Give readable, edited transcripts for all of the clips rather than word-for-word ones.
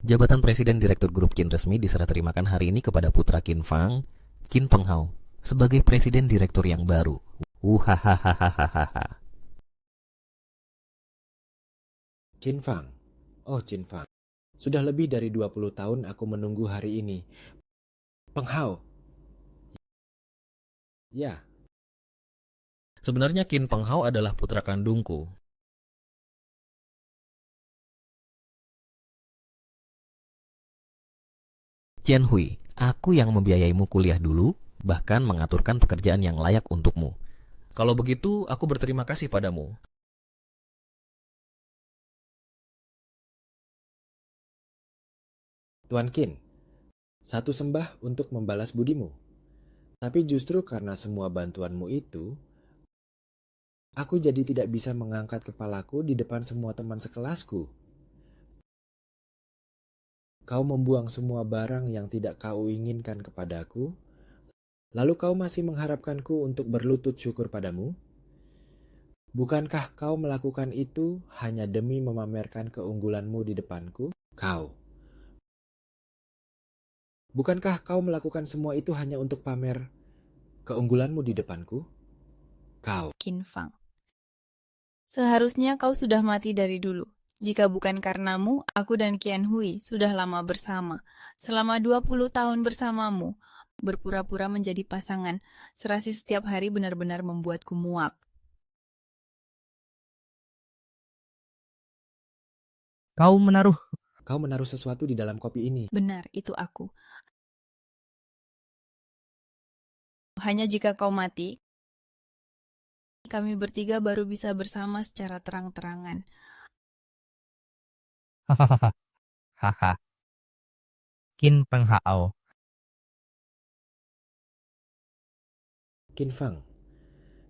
Jabatan Presiden Direktur Grup Qin resmi diserah terimakan hari ini kepada putra Qin Fang, Qin Penghao, sebagai Presiden Direktur yang baru. Hahaha. Qin Fang. Oh, Qin Fang. Sudah lebih dari 20 tahun aku menunggu hari ini. Penghao. Ya, Sebenarnya Qin Penghao adalah putra kandungku. Chen Hui, aku yang membiayaimu kuliah dulu, bahkan mengaturkan pekerjaan yang layak untukmu. Kalau begitu, aku berterima kasih padamu. Tuan Qin. Satu sembah untuk membalas budimu. Tapi justru karena semua bantuanmu itu, aku jadi tidak bisa mengangkat kepalaku di depan semua teman sekelasku. Kau membuang semua barang yang tidak kau inginkan kepadaku, lalu kau masih mengharapkanku untuk berlutut syukur padamu? Bukankah kau melakukan itu hanya demi memamerkan keunggulanmu di depanku? Bukankah kau melakukan semua itu hanya untuk pamer keunggulanmu di depanku? Qin Fang. Seharusnya kau sudah mati dari dulu. Jika bukan karenamu, aku dan Qian Hui sudah lama bersama. Selama 20 tahun bersamamu, berpura-pura menjadi pasangan, serasi setiap hari benar-benar membuatku muak. Kau menaruh. Kau menaruh sesuatu di dalam kopi ini. Benar, itu aku. Hanya jika kau mati, kami bertiga baru bisa bersama secara terang-terangan. Hahaha. Haha. Qin Penghao. Qin Fang,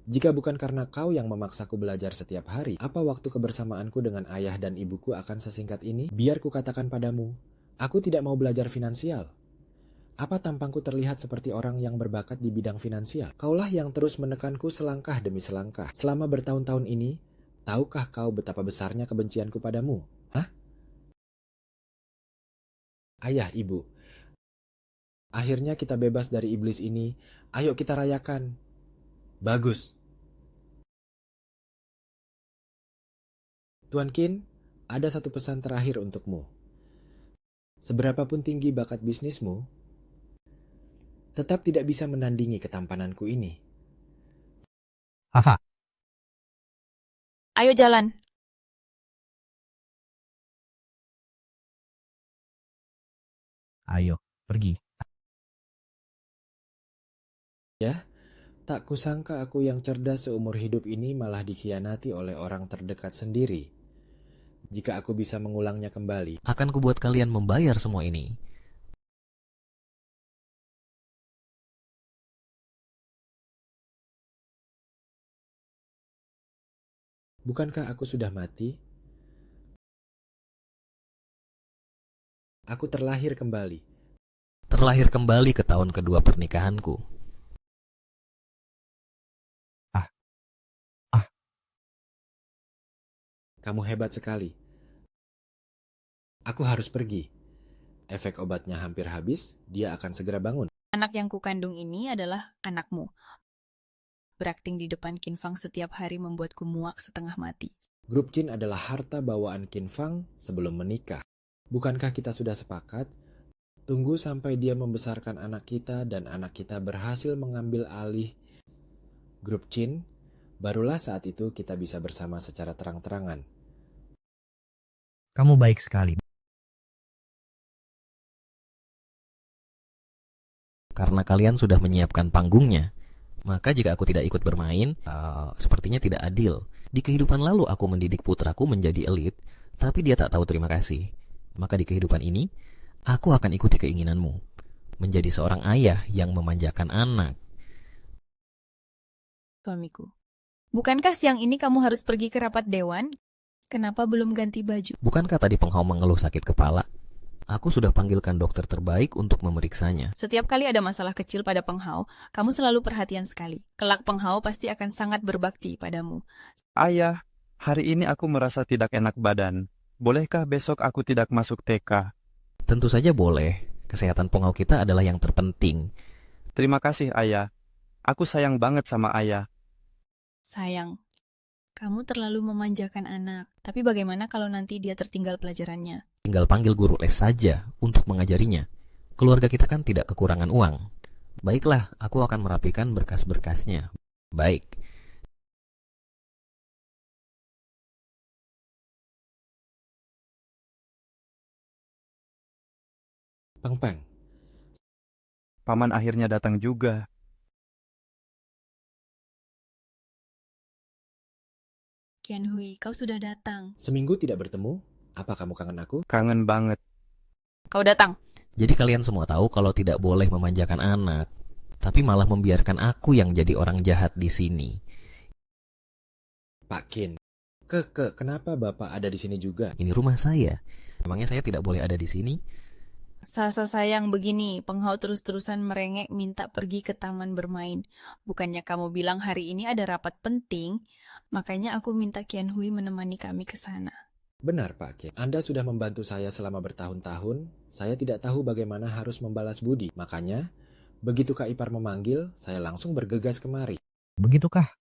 jika bukan karena kau yang memaksaku belajar setiap hari, apa waktu kebersamaanku dengan ayah dan ibuku akan sesingkat ini? Biar ku katakan padamu, aku tidak mau belajar finansial. Apa tampangku terlihat seperti orang yang berbakat di bidang finansial? Kaulah yang terus menekanku selangkah demi selangkah. Selama bertahun-tahun ini, tahukah kau betapa besarnya kebencianku padamu? Hah? Ayah, ibu, akhirnya kita bebas dari iblis ini. Ayo kita rayakan. Bagus. Tuan Qin, ada satu pesan terakhir untukmu. Seberapapun tinggi bakat bisnismu, tetap tidak bisa menandingi ketampananku ini. Haha. Ayo jalan. Ayo, pergi. Ya, tak kusangka aku yang cerdas seumur hidup ini malah dikhianati oleh orang terdekat sendiri. Jika aku bisa mengulangnya kembali, Akan kubuat kalian membayar semua ini. bukankah aku sudah mati? Aku terlahir kembali. Terlahir kembali ke tahun kedua pernikahanku. Kamu hebat sekali. Aku harus pergi. Efek obatnya hampir habis, dia akan segera bangun. Anak yang kukandung ini adalah anakmu. Berakting di depan Qin Fang setiap hari membuatku muak setengah mati. Grup Qin adalah harta bawaan Qin Fang sebelum menikah. Bukankah kita sudah sepakat? Tunggu sampai dia membesarkan anak kita dan anak kita berhasil mengambil alih Grup Qin, barulah saat itu kita bisa bersama secara terang-terangan. Kamu baik sekali. Karena kalian sudah menyiapkan panggungnya, maka jika aku tidak ikut bermain, sepertinya tidak adil. Di kehidupan lalu aku mendidik putraku menjadi elit, tapi dia tak tahu terima kasih. Maka di kehidupan ini, aku akan ikuti keinginanmu. Menjadi seorang ayah yang memanjakan anak. Suamiku. Bukankah siang ini kamu harus pergi ke rapat dewan? Kenapa belum ganti baju? Bukankah tadi Penghao mengeluh sakit kepala? Aku sudah panggilkan dokter terbaik untuk memeriksanya. Setiap kali ada masalah kecil pada Penghao, kamu selalu perhatian sekali. Kelak Penghao pasti akan sangat berbakti padamu. Ayah, hari ini aku merasa tidak enak badan. Bolehkah besok aku tidak masuk TK? Tentu saja boleh. Kesehatan Penghau kita adalah yang terpenting. Terima kasih, Ayah. Aku sayang banget sama Ayah. Sayang, kamu terlalu memanjakan anak. Tapi bagaimana kalau nanti dia tertinggal pelajarannya? Tinggal panggil guru les saja untuk mengajarinya. Keluarga kita kan tidak kekurangan uang. Baiklah, aku akan merapikan berkas-berkasnya. Baik. Peng Peng, Paman akhirnya datang juga. Qian Hui, kau sudah datang. seminggu tidak bertemu. Apa kamu kangen aku? Kangen banget. Kau datang. Jadi kalian semua tahu kalau tidak boleh memanjakan anak, tapi malah membiarkan aku yang jadi orang jahat di sini. Pak Qin. Kenapa Bapak ada di sini juga? Ini rumah saya. Emangnya saya tidak boleh ada di sini? Sasa sayang begini, Penghau terus-terusan merengek minta pergi ke taman bermain. Bukannya kamu bilang hari ini ada rapat penting, makanya aku minta Qian Hui menemani kami ke sana. Benar Pak Qin. Anda sudah membantu saya selama bertahun-tahun. Saya tidak tahu bagaimana harus membalas budi. Makanya, begitu Kak Ipar memanggil, saya langsung bergegas kemari. Begitukah?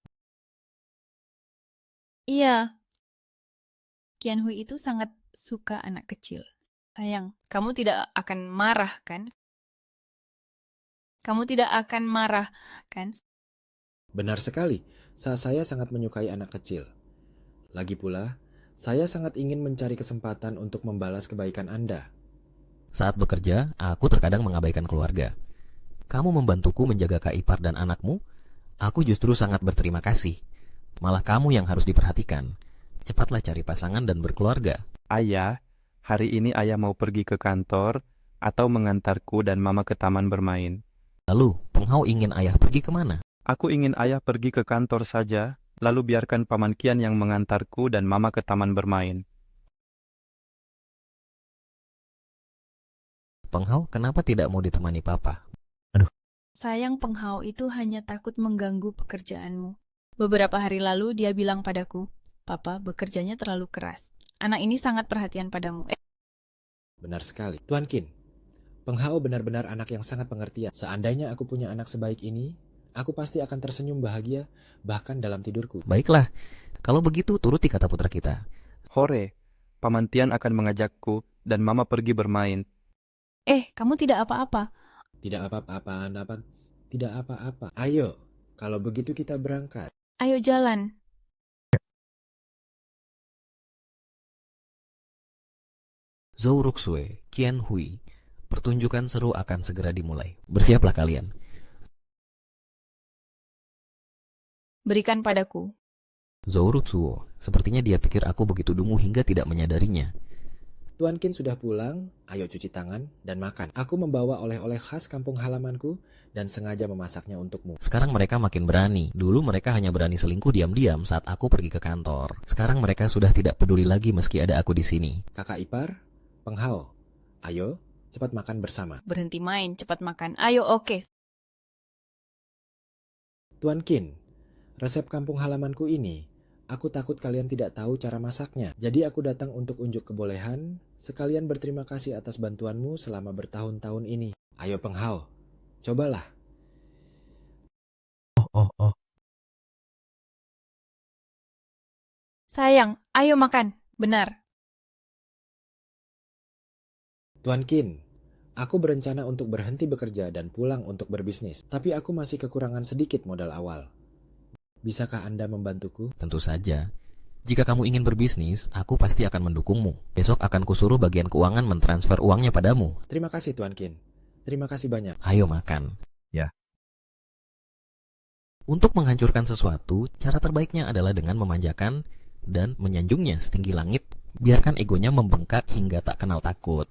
Iya, Qian Hui itu sangat suka anak kecil. Sayang, kamu tidak akan marah kan? Kamu tidak akan marah kan? Benar sekali, saya sangat menyukai anak kecil. Lagi pula, saya sangat ingin mencari kesempatan untuk membalas kebaikan Anda. Saat bekerja, aku terkadang mengabaikan keluarga. Kamu membantuku menjaga Kak Ipar dan anakmu, aku justru sangat berterima kasih. Malah kamu yang harus diperhatikan. Cepatlah cari pasangan dan berkeluarga. Ayah, hari ini Ayah mau pergi ke kantor atau mengantarku dan Mama ke taman bermain. Lalu, Penghau ingin ayah pergi kemana? Aku ingin Ayah pergi ke kantor saja, lalu biarkan Paman Qian yang mengantarku dan Mama ke taman bermain. Penghau, kenapa tidak mau ditemani Papa? Sayang, Penghau itu hanya takut mengganggu pekerjaanmu. Beberapa hari lalu dia bilang padaku, Papa bekerjanya terlalu keras. Anak ini sangat perhatian padamu. Benar sekali. Tuan Qin, Penghau benar-benar anak yang sangat pengertian. Seandainya aku punya anak sebaik ini, aku pasti akan tersenyum bahagia, bahkan dalam tidurku. Baiklah, kalau begitu turuti kata putra kita. Hore, Paman Tian akan mengajakku dan Mama pergi bermain. Kamu tidak apa-apa. Tidak tidak apa-apa. Ayo, kalau begitu kita berangkat. Ayo jalan. Zhou Ruxue, Qian Hui, pertunjukan seru akan segera dimulai. Bersiaplah kalian. Berikan padaku. Zhou Ruxue, sepertinya dia pikir aku begitu dungu hingga tidak menyadarinya. Tuan Qin sudah pulang, ayo cuci tangan dan makan. Aku membawa oleh-oleh khas kampung halamanku dan sengaja memasaknya untukmu. Sekarang mereka makin berani. Dulu mereka hanya berani selingkuh diam-diam saat aku pergi ke kantor. Sekarang mereka sudah tidak peduli lagi meski ada aku di sini. Kakak Ipar, Penghau, ayo cepat makan bersama. Berhenti main, cepat makan. Ayo, oke. Tuan Qin, resep kampung halamanku ini, aku takut kalian tidak tahu cara masaknya. Jadi aku datang untuk unjuk kebolehan, sekalian berterima kasih atas bantuanmu selama bertahun-tahun ini. Ayo Penghau, cobalah. Oh. Sayang, ayo makan. Benar. Tuan Qin, aku berencana untuk berhenti bekerja dan pulang untuk berbisnis. Tapi aku masih kekurangan sedikit modal awal. Bisakah Anda membantuku? Tentu saja. Jika kamu ingin berbisnis, aku pasti akan mendukungmu. Besok akan kusuruh bagian keuangan mentransfer uangnya padamu. Terima kasih Tuan Qin. Terima kasih banyak. Ayo makan. Ya. Untuk menghancurkan sesuatu, cara terbaiknya adalah dengan memanjakan dan menyanjungnya setinggi langit. Biarkan egonya membengkak hingga tak kenal takut.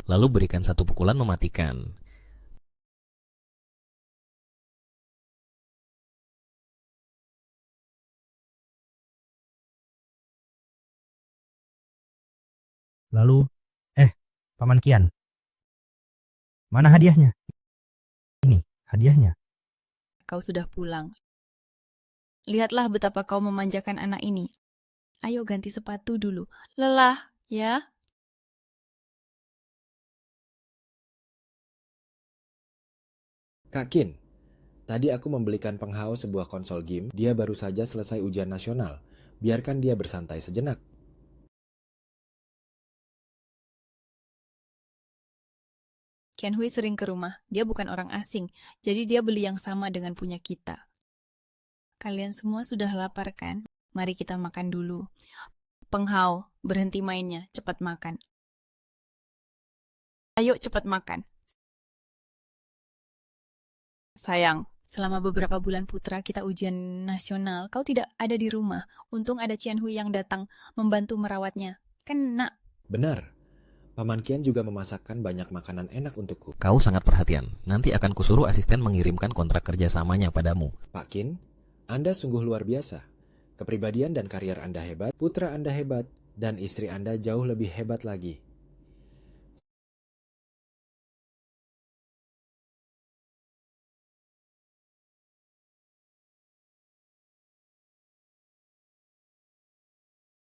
Lalu berikan satu pukulan mematikan. Lalu, Paman Qian. Mana hadiahnya? Ini, hadiahnya. Kau sudah pulang. Lihatlah betapa kau memanjakan anak ini. Ayo ganti sepatu dulu. Lelah, ya? Kak Kin, tadi aku membelikan Peng Hao sebuah konsol game. Dia baru saja selesai ujian nasional. Biarkan dia bersantai sejenak. Qian Hui sering ke rumah. Dia bukan orang asing, jadi dia beli yang sama dengan punya kita. Kalian semua sudah lapar kan? Mari kita makan dulu. Peng Hao, berhenti mainnya, cepat makan. Ayo cepat makan. Sayang, selama beberapa bulan putra kita ujian nasional, kau tidak ada di rumah. Untung ada Qian Hui yang datang membantu merawatnya. Kan, Nak? Benar. Paman Kian juga memasakkan banyak makanan enak untukku. Kau sangat perhatian. Nanti akan kusuruh asisten mengirimkan kontrak kerjasamanya padamu. Pak Kin, Anda sungguh luar biasa. Kepribadian dan karier Anda hebat, putra Anda hebat, dan istri Anda jauh lebih hebat lagi.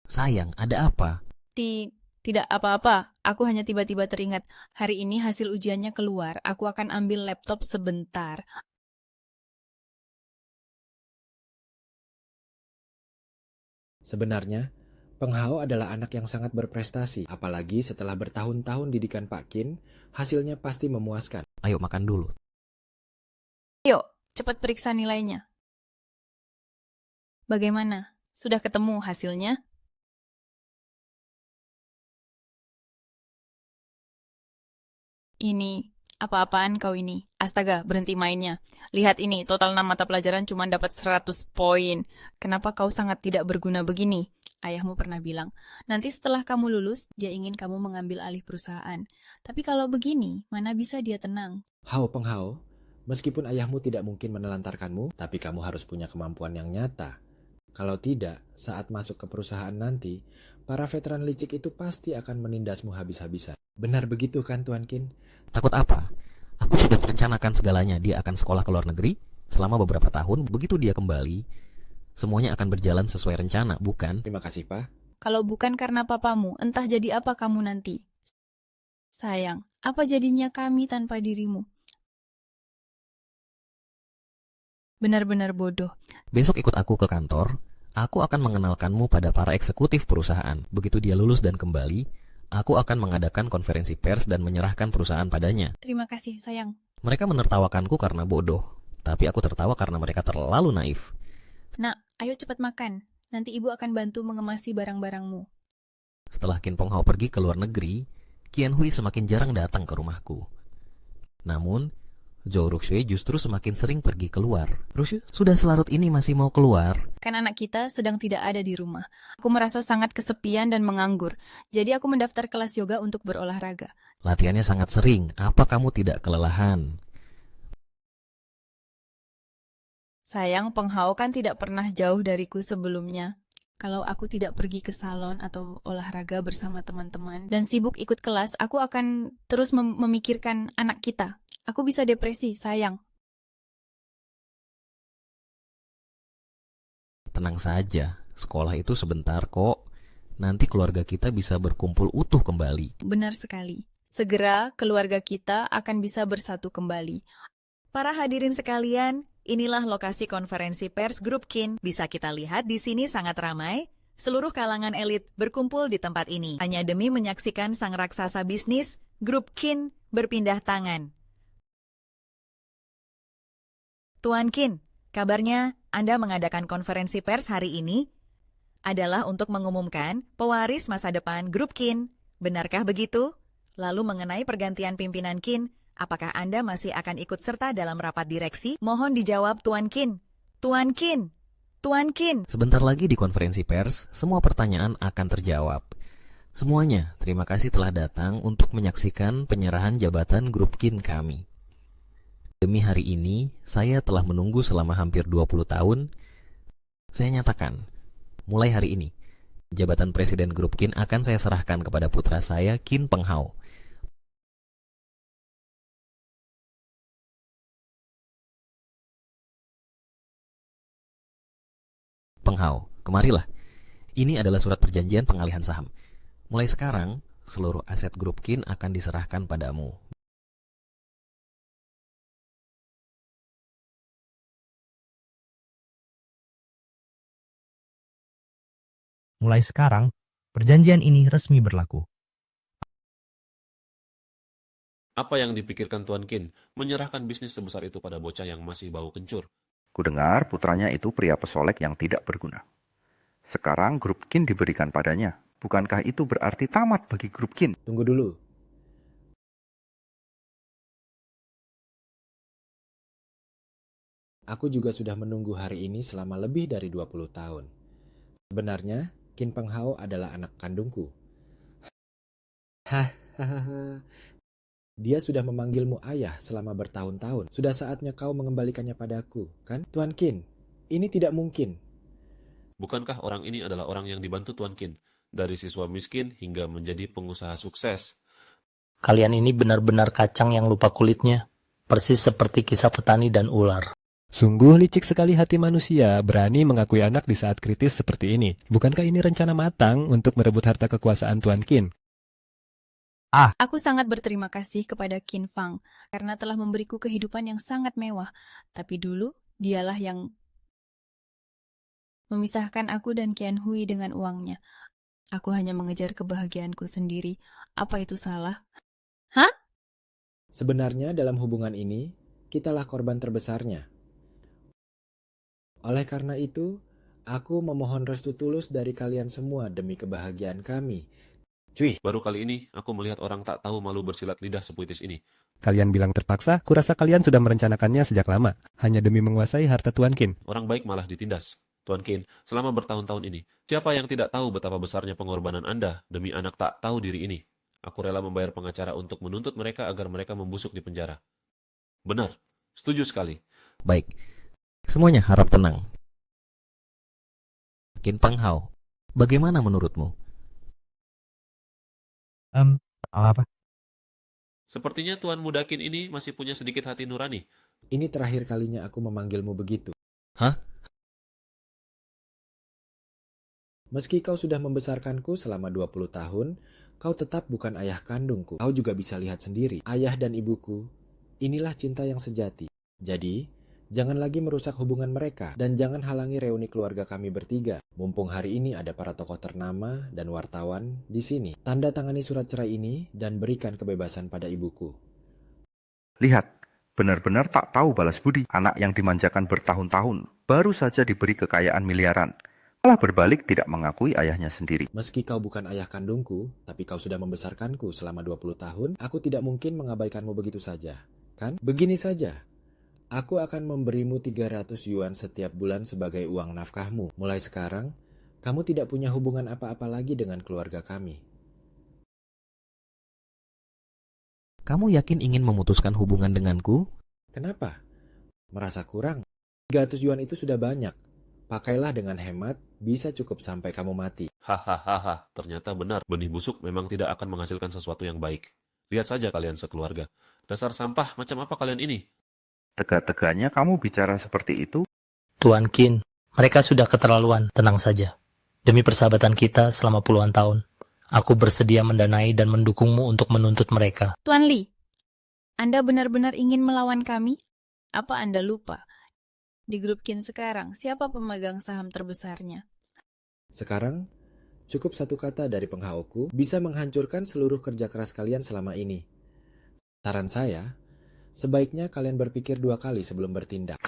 Sayang, ada apa? Tidak apa-apa, aku hanya tiba-tiba teringat, hari ini hasil ujiannya keluar, aku akan ambil laptop sebentar. Sebenarnya, Peng Hao adalah anak yang sangat berprestasi, apalagi setelah bertahun-tahun didikan Pak Kin, hasilnya pasti memuaskan. Ayo makan dulu. Yuk, cepat periksa nilainya. Bagaimana? Sudah ketemu hasilnya? Ini, apa-apaan kau ini? Astaga, berhenti mainnya. Lihat ini, total 6 mata pelajaran cuma dapat 100 poin. Kenapa kau sangat tidak berguna begini? Ayahmu pernah bilang, nanti setelah kamu lulus, dia ingin kamu mengambil alih perusahaan. Tapi kalau begini, mana bisa dia tenang? Hao Peng Hao, meskipun ayahmu tidak mungkin menelantarkanmu, tapi kamu harus punya kemampuan yang nyata. Kalau tidak, saat masuk ke perusahaan nanti, para veteran licik itu pasti akan menindasmu habis-habisan. Benar begitu kan Tuan Kin? Takut apa? Aku sudah merencanakan segalanya. Dia akan sekolah ke luar negeri selama beberapa tahun. Begitu dia kembali, semuanya akan berjalan sesuai rencana, bukan? Terima kasih, Pak. Kalau bukan karena papamu, entah jadi apa kamu nanti. Sayang, apa jadinya kami tanpa dirimu? Benar-benar bodoh. Besok ikut aku ke kantor. Aku akan mengenalkanmu pada para eksekutif perusahaan. Begitu dia lulus dan kembali, aku akan mengadakan konferensi pers dan menyerahkan perusahaan padanya. Terima kasih, sayang. Mereka menertawakanku karena bodoh, tapi aku tertawa karena mereka terlalu naif. Nak, ayo cepat makan. Nanti ibu akan bantu mengemasi barang-barangmu. Setelah Qin Peng Hao pergi ke luar negeri, Qian Hui semakin jarang datang ke rumahku. Namun, Zhou Ruxue justru semakin sering pergi keluar. Ruxue, sudah selarut ini masih mau keluar? Kan anak kita sedang tidak ada di rumah. Aku merasa sangat kesepian dan menganggur. Jadi aku mendaftar kelas yoga untuk berolahraga. Latihannya sangat sering. Apa kamu tidak kelelahan? Sayang, Peng Hao kan tidak pernah jauh dariku sebelumnya. Kalau aku tidak pergi ke salon atau olahraga bersama teman-teman dan sibuk ikut kelas, aku akan terus memikirkan anak kita. Aku bisa depresi, sayang. Tenang saja, sekolah itu sebentar kok. Nanti keluarga kita bisa berkumpul utuh kembali. Benar sekali. Segera keluarga kita akan bisa bersatu kembali. Para hadirin sekalian, inilah lokasi konferensi pers Grup Kin. Bisa kita lihat di sini sangat ramai. Seluruh kalangan elit berkumpul di tempat ini. Hanya demi menyaksikan sang raksasa bisnis, Grup Kin berpindah tangan. Tuan Kin, kabarnya Anda mengadakan konferensi pers hari ini adalah untuk mengumumkan pewaris masa depan Grup Kin. Benarkah begitu? Lalu mengenai pergantian pimpinan Kin, apakah Anda masih akan ikut serta dalam rapat direksi? Mohon dijawab Tuan Kin. Tuan Kin. Tuan Kin. Sebentar lagi di konferensi pers, semua pertanyaan akan terjawab. Semuanya, terima kasih telah datang untuk menyaksikan penyerahan jabatan Grup Kin kami. Demi hari ini, saya telah menunggu selama hampir 20 tahun. Saya nyatakan, mulai hari ini, jabatan Presiden Grup Kin akan saya serahkan kepada putra saya, Qin Peng Hao. Peng Hao, kemarilah. Ini adalah surat perjanjian pengalihan saham. Mulai sekarang, seluruh aset Grup Kin akan diserahkan padamu. Mulai sekarang, perjanjian ini resmi berlaku. Apa yang dipikirkan Tuan Qin menyerahkan bisnis sebesar itu pada bocah yang masih bau kencur? Kudengar putranya itu pria pesolek yang tidak berguna. Sekarang grup Qin diberikan padanya. Bukankah itu berarti tamat bagi grup Qin? Tunggu dulu. Aku juga sudah menunggu hari ini selama lebih dari 20 tahun. Sebenarnya, Qin Penghao adalah anak kandungku. Hahaha. Dia sudah memanggilmu ayah selama bertahun-tahun. Sudah saatnya kau mengembalikannya padaku, kan? Tuan Qin, ini tidak mungkin. Bukankah orang ini adalah orang yang dibantu Tuan Qin? Dari siswa miskin hingga menjadi pengusaha sukses. Kalian ini benar-benar kacang yang lupa kulitnya. Persis seperti kisah petani dan ular. Sungguh licik sekali hati manusia berani mengakui anak di saat kritis seperti ini. Bukankah ini rencana matang untuk merebut harta kekuasaan Tuan Qin? Aku sangat berterima kasih kepada Qin Fang karena telah memberiku kehidupan yang sangat mewah. Tapi dulu, dialah yang memisahkan aku dan Qian Hui dengan uangnya. Aku hanya mengejar kebahagiaanku sendiri. Apa itu salah? Sebenarnya dalam hubungan ini, kitalah korban terbesarnya. Oleh karena itu, aku memohon restu tulus dari kalian semua demi kebahagiaan kami. Cuy, Baru kali ini aku melihat orang tak tahu malu bersilat lidah sepuitis ini. Kalian bilang terpaksa, kurasa kalian sudah merencanakannya sejak lama, hanya demi menguasai harta Tuan Qin. Orang baik malah ditindas. Tuan Qin, selama bertahun-tahun ini, siapa yang tidak tahu betapa besarnya pengorbanan Anda demi anak tak tahu diri ini? Aku rela membayar pengacara untuk menuntut mereka agar mereka membusuk di penjara. Benar, setuju sekali. Baik, semuanya harap tenang. Qin Penghao, bagaimana menurutmu? Apa? Sepertinya Tuan Muda Qin ini masih punya sedikit hati nurani. ini terakhir kalinya aku memanggilmu begitu. Hah? Meski kau sudah membesarkanku selama 20 tahun, kau tetap bukan ayah kandungku. Kau juga bisa lihat sendiri, ayah dan ibuku, inilah cinta yang sejati. Jadi, jangan lagi merusak hubungan mereka, dan jangan halangi reuni keluarga kami bertiga. Mumpung hari ini ada para tokoh ternama dan wartawan di sini. Tanda tangani surat cerai ini dan berikan kebebasan pada ibuku. Lihat, benar-benar tak tahu balas budi. Anak yang dimanjakan bertahun-tahun, baru saja diberi kekayaan miliaran. Malah berbalik tidak mengakui ayahnya sendiri. Meski kau bukan ayah kandungku, tapi kau sudah membesarkanku selama 20 tahun, aku tidak mungkin mengabaikanmu begitu saja. Kan? Begini saja. Aku akan memberimu 300 yuan setiap bulan sebagai uang nafkahmu. Mulai sekarang, kamu tidak punya hubungan apa-apa lagi dengan keluarga kami. Kamu yakin ingin memutuskan hubungan denganku? Kenapa? Merasa kurang? 300 yuan itu sudah banyak. Pakailah dengan hemat, bisa cukup sampai kamu mati. Hahaha, ternyata benar. Benih busuk memang tidak akan menghasilkan sesuatu yang baik. Lihat saja kalian sekeluarga. Dasar sampah macam apa kalian ini? Tega-teganya kamu bicara seperti itu? Tuan Qin, mereka sudah keterlaluan. Tenang saja. Demi persahabatan kita selama puluhan tahun, aku bersedia mendanai dan mendukungmu untuk menuntut mereka. Tuan Li, Anda benar-benar ingin melawan kami? Apa Anda lupa? Di grup Qin sekarang, siapa pemegang saham terbesarnya? Sekarang, cukup satu kata dari penghaoku bisa menghancurkan seluruh kerja keras kalian selama ini. Saran saya, sebaiknya kalian berpikir 2 kali sebelum bertindak.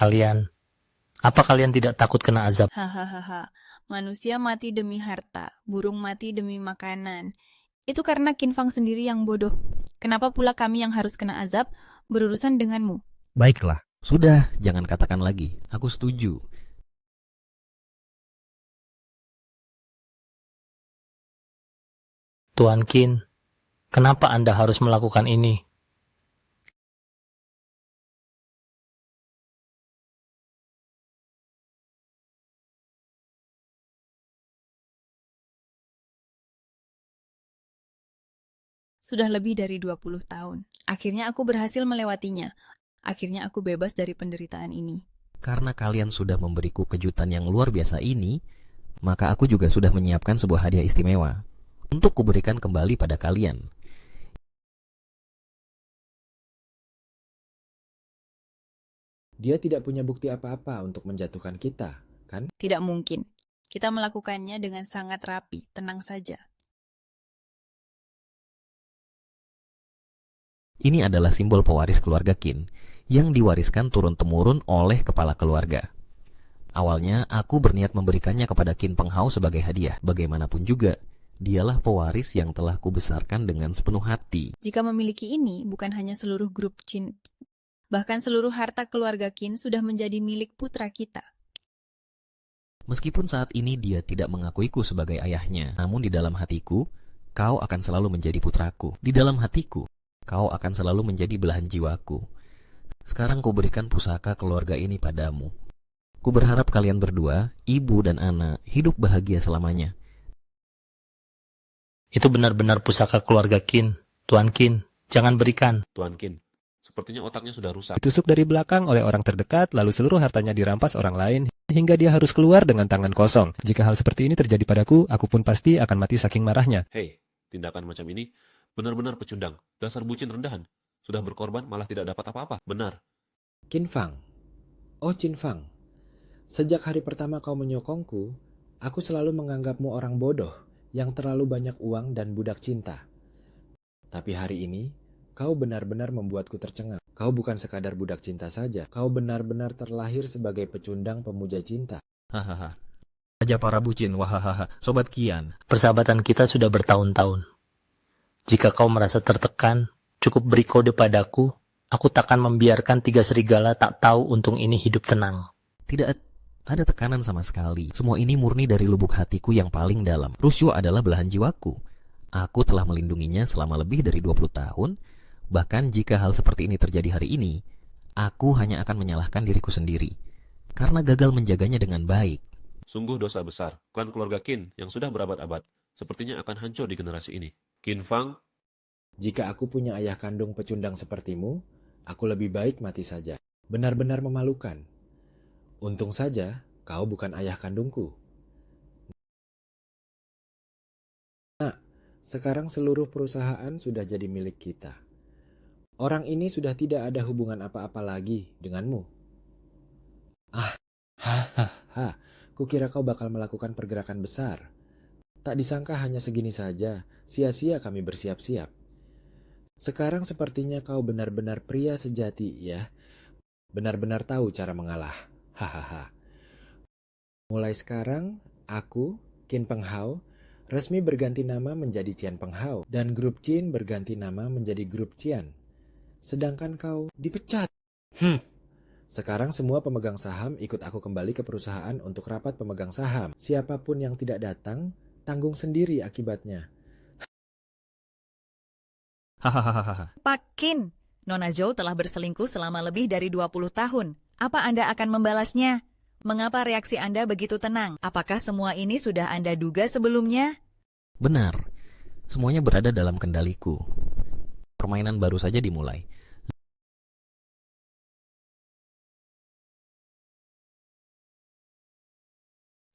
Apa kalian tidak takut kena azab? Hahaha, manusia mati demi harta, burung mati demi makanan. Itu karena Qin Fang sendiri yang bodoh. Kenapa pula kami yang harus kena azab berurusan denganmu? Baiklah. Sudah, jangan katakan lagi. Aku setuju. Tuan Qin, kenapa Anda harus melakukan ini? Sudah lebih dari 20 tahun. Akhirnya aku berhasil melewatinya. Akhirnya aku bebas dari penderitaan ini. Karena kalian sudah memberiku kejutan yang luar biasa ini, maka aku juga sudah menyiapkan sebuah hadiah istimewa untuk kuberikan kembali pada kalian. Dia tidak punya bukti apa-apa untuk menjatuhkan kita, kan? Tidak mungkin. Kita melakukannya dengan sangat rapi, tenang saja. Ini adalah simbol pewaris keluarga Qin yang diwariskan turun-temurun oleh kepala keluarga. Awalnya, aku berniat memberikannya kepada Qin Penghao sebagai hadiah. Bagaimanapun juga, dialah pewaris yang telah kubesarkan dengan sepenuh hati. Jika memiliki ini, bukan hanya seluruh grup Qin, bahkan seluruh harta keluarga Qin sudah menjadi milik putra kita. Meskipun saat ini dia tidak mengakuiku sebagai ayahnya, namun di dalam hatiku, kau akan selalu menjadi putraku. Di dalam hatiku, kau akan selalu menjadi belahan jiwaku. Sekarang ku berikan pusaka keluarga ini padamu. Ku berharap kalian berdua, ibu dan anak, hidup bahagia selamanya. Itu benar-benar pusaka keluarga Qin. Tuan Qin, jangan berikan. Tuan Qin, sepertinya otaknya sudah rusak. Ditusuk dari belakang oleh orang terdekat, lalu seluruh hartanya dirampas orang lain, hingga dia harus keluar dengan tangan kosong. Jika hal seperti ini terjadi padaku, aku pun pasti akan mati saking marahnya. Hei, tindakan macam ini benar-benar pecundang. Dasar bucin rendahan. Sudah berkorban malah tidak dapat apa-apa. Benar. Qin Fang. Oh Qin Fang, sejak hari pertama kau menyokongku, aku selalu menganggapmu orang bodoh yang terlalu banyak uang dan budak cinta. Tapi hari ini, kau benar-benar membuatku tercengang. Kau bukan sekadar budak cinta saja, kau benar-benar terlahir sebagai pecundang pemuja cinta. Hahaha. Aja para bucin, wahahaha. Sobat Kian. Persahabatan kita sudah bertahun-tahun. Jika kau merasa tertekan, cukup beri kode padaku. Aku takkan membiarkan 3 serigala tak tahu untung ini hidup tenang. Tidak ada tekanan sama sekali. Semua ini murni dari lubuk hatiku yang paling dalam. Rusyo adalah belahan jiwaku. Aku telah melindunginya selama lebih dari 20 tahun. Bahkan jika hal seperti ini terjadi hari ini, aku hanya akan menyalahkan diriku sendiri. Karena gagal menjaganya dengan baik. Sungguh dosa besar. Klan keluarga Qin yang sudah berabad-abad sepertinya akan hancur di generasi ini. Qin Fang, Jika aku punya ayah kandung pecundang sepertimu, aku lebih baik mati saja. Benar-benar memalukan. Untung saja kau bukan ayah kandungku. Nah, sekarang seluruh perusahaan sudah jadi milik kita. Orang ini sudah tidak ada hubungan apa-apa lagi denganmu. Hahaha, kukira kau bakal melakukan pergerakan besar. Tak disangka hanya segini saja, sia-sia kami bersiap-siap. Sekarang sepertinya kau benar-benar pria sejati, ya. Benar-benar tahu cara mengalah. Hahaha. Mulai sekarang, aku, Qin Penghao, resmi berganti nama menjadi Qian Penghao, dan grup Qin berganti nama menjadi grup Qian. Sedangkan kau dipecat. Sekarang semua pemegang saham ikut aku kembali ke perusahaan untuk rapat pemegang saham. Siapapun yang tidak datang, tanggung sendiri akibatnya. Hahaha. Pak Qin, Nona Zhou telah berselingkuh selama lebih dari 20 tahun. Apa Anda akan membalasnya? Mengapa reaksi Anda begitu tenang? Apakah semua ini sudah Anda duga sebelumnya? Benar. Semuanya berada dalam kendaliku. Permainan baru saja dimulai.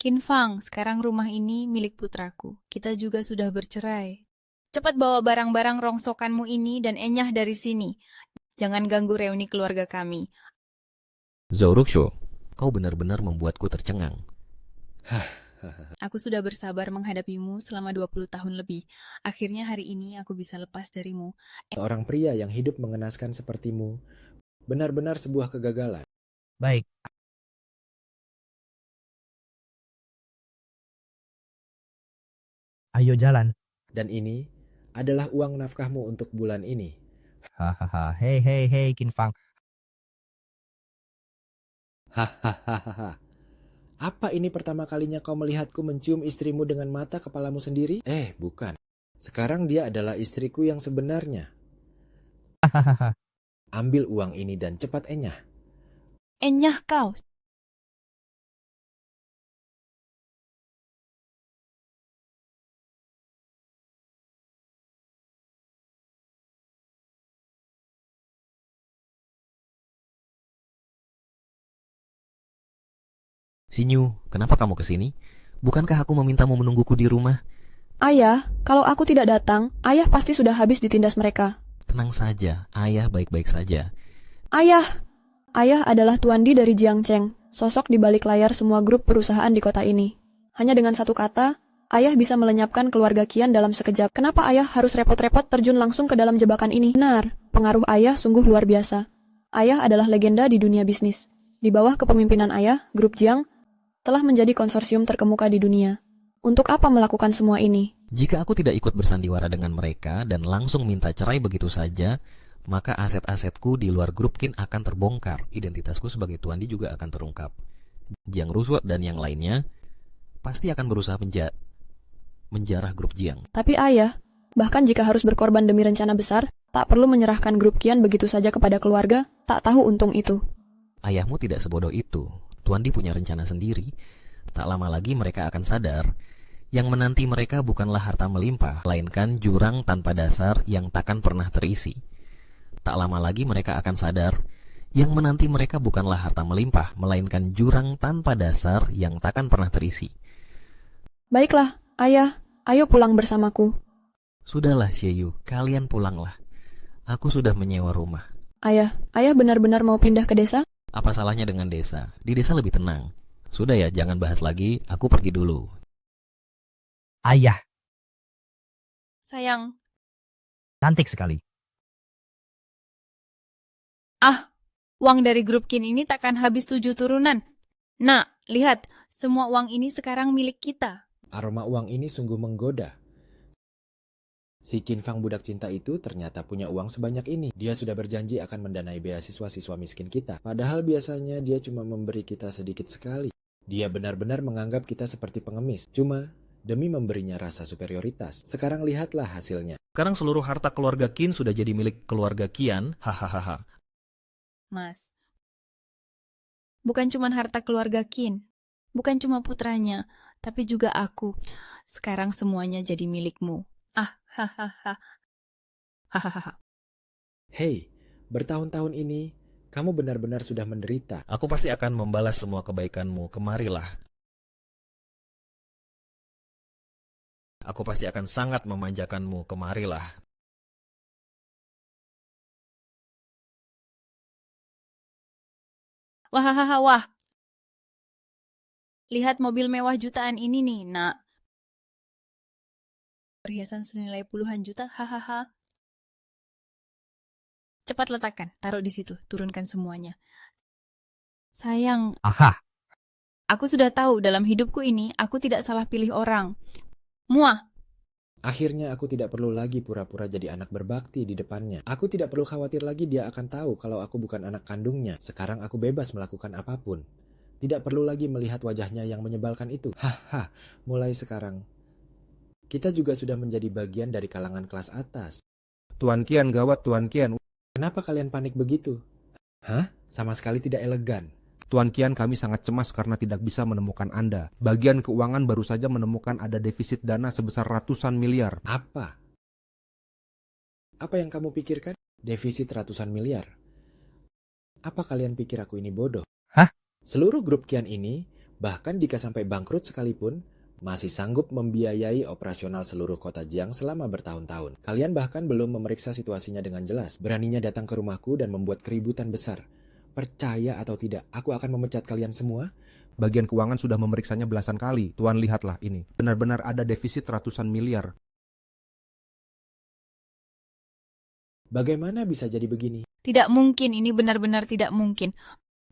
Qin Fang, sekarang rumah ini milik putraku. Kita juga sudah bercerai. Cepat bawa barang-barang rongsokanmu ini dan enyah dari sini. Jangan ganggu reuni keluarga kami. Zhou Ruksho, kau benar-benar membuatku tercengang. Aku sudah bersabar menghadapimu selama 20 tahun lebih. Akhirnya hari ini aku bisa lepas darimu. Seorang pria yang hidup mengenaskan sepertimu, benar-benar sebuah kegagalan. Baik. Ayo jalan. Dan ini adalah uang nafkahmu untuk bulan ini. Hahaha. Hei, Qin Fang. Hahaha. Apa ini pertama kalinya kau melihatku mencium istrimu dengan mata kepalamu sendiri? Bukan. Sekarang dia adalah istriku yang sebenarnya. Hahaha. Ambil uang ini dan cepat enyah. Enyah kau. Sinyu, kenapa kamu kesini? Bukankah aku memintamu menungguku di rumah? Ayah, kalau aku tidak datang, ayah pasti sudah habis ditindas mereka. Tenang saja, ayah baik-baik saja. Ayah adalah Tuan Di dari Jiangcheng, sosok di balik layar semua grup perusahaan di kota ini. Hanya dengan satu kata, ayah bisa melenyapkan keluarga Kian dalam sekejap. Kenapa ayah harus repot-repot terjun langsung ke dalam jebakan ini? Benar, pengaruh ayah sungguh luar biasa. Ayah adalah legenda di dunia bisnis. Di bawah kepemimpinan ayah, Grup Jiang telah menjadi konsorsium terkemuka di dunia. Untuk apa melakukan semua ini? Jika aku tidak ikut bersandiwara dengan mereka dan langsung minta cerai begitu saja, maka aset-asetku di luar Grup Qin akan terbongkar. Identitasku sebagai Tuan Di juga akan terungkap. Jiang Rusuo dan yang lainnya pasti akan berusaha menjarah Grup Jiang. Tapi ayah, bahkan jika harus berkorban demi rencana besar, tak perlu menyerahkan Grup Kian begitu saja kepada keluarga, tak tahu untung itu. Ayahmu tidak sebodoh itu. Tuan Di punya rencana sendiri. Tak lama lagi mereka akan sadar, yang menanti mereka bukanlah harta melimpah, melainkan jurang tanpa dasar yang takkan pernah terisi. Tak lama lagi mereka akan sadar, yang menanti mereka bukanlah harta melimpah, melainkan jurang tanpa dasar yang takkan pernah terisi. Baiklah, ayah, ayo pulang bersamaku. Sudahlah, Xieyu, kalian pulanglah. Aku sudah menyewa rumah. Ayah benar-benar mau pindah ke desa? Apa salahnya dengan desa? Di desa lebih tenang. Sudah ya, jangan bahas lagi, aku pergi dulu. Ayah, Sayang, cantik sekali. uang dari Grup Qin ini takkan habis 7 turunan. Nah, lihat, semua uang ini sekarang milik kita. Aroma uang ini sungguh menggoda. Si Qin Fang budak cinta itu ternyata punya uang sebanyak ini. Dia sudah berjanji akan mendanai beasiswa siswa miskin kita. Padahal biasanya dia cuma memberi kita sedikit sekali. Dia benar-benar menganggap kita seperti pengemis. Cuma demi memberinya rasa superioritas. Sekarang lihatlah hasilnya. Sekarang seluruh harta keluarga Qin sudah jadi milik keluarga Qian. Hahaha. Mas, bukan cuma harta keluarga Qin, bukan cuma putranya, tapi juga aku. Sekarang semuanya jadi milikmu. Hahaha. Hei, bertahun-tahun ini kamu benar-benar sudah menderita. Aku pasti akan membalas semua kebaikanmu. Kemarilah. Aku pasti akan sangat memanjakanmu. Kemarilah. Wah. Lihat mobil mewah jutaan ini nih, nak. Perhiasan senilai puluhan juta, hahaha. Cepat letakkan, taruh di situ, turunkan semuanya. Sayang, aku sudah tahu dalam hidupku ini, aku tidak salah pilih orang. Muah. Akhirnya aku tidak perlu lagi pura-pura jadi anak berbakti di depannya. Aku tidak perlu khawatir lagi dia akan tahu kalau aku bukan anak kandungnya. Sekarang aku bebas melakukan apapun. Tidak perlu lagi melihat wajahnya yang menyebalkan itu. Mulai sekarang, kita juga sudah menjadi bagian dari kalangan kelas atas. Tuan Qian, gawat Tuan Qian. Kenapa kalian panik begitu? Sama sekali tidak elegan. Tuan Qian, kami sangat cemas karena tidak bisa menemukan Anda. Bagian keuangan baru saja menemukan ada defisit dana sebesar ratusan miliar. Apa? Apa yang kamu pikirkan? Defisit ratusan miliar. Apa kalian pikir aku ini bodoh? Seluruh Grup Qian ini, bahkan jika sampai bangkrut sekalipun, masih sanggup membiayai operasional seluruh kota Jiang selama bertahun-tahun. Kalian bahkan belum memeriksa situasinya dengan jelas. Beraninya datang ke rumahku dan membuat keributan besar. Percaya atau tidak, aku akan memecat kalian semua. Bagian keuangan sudah memeriksanya belasan kali. Tuan, lihatlah ini. Benar-benar ada defisit ratusan miliar. Bagaimana bisa jadi begini? Tidak mungkin, ini benar-benar tidak mungkin.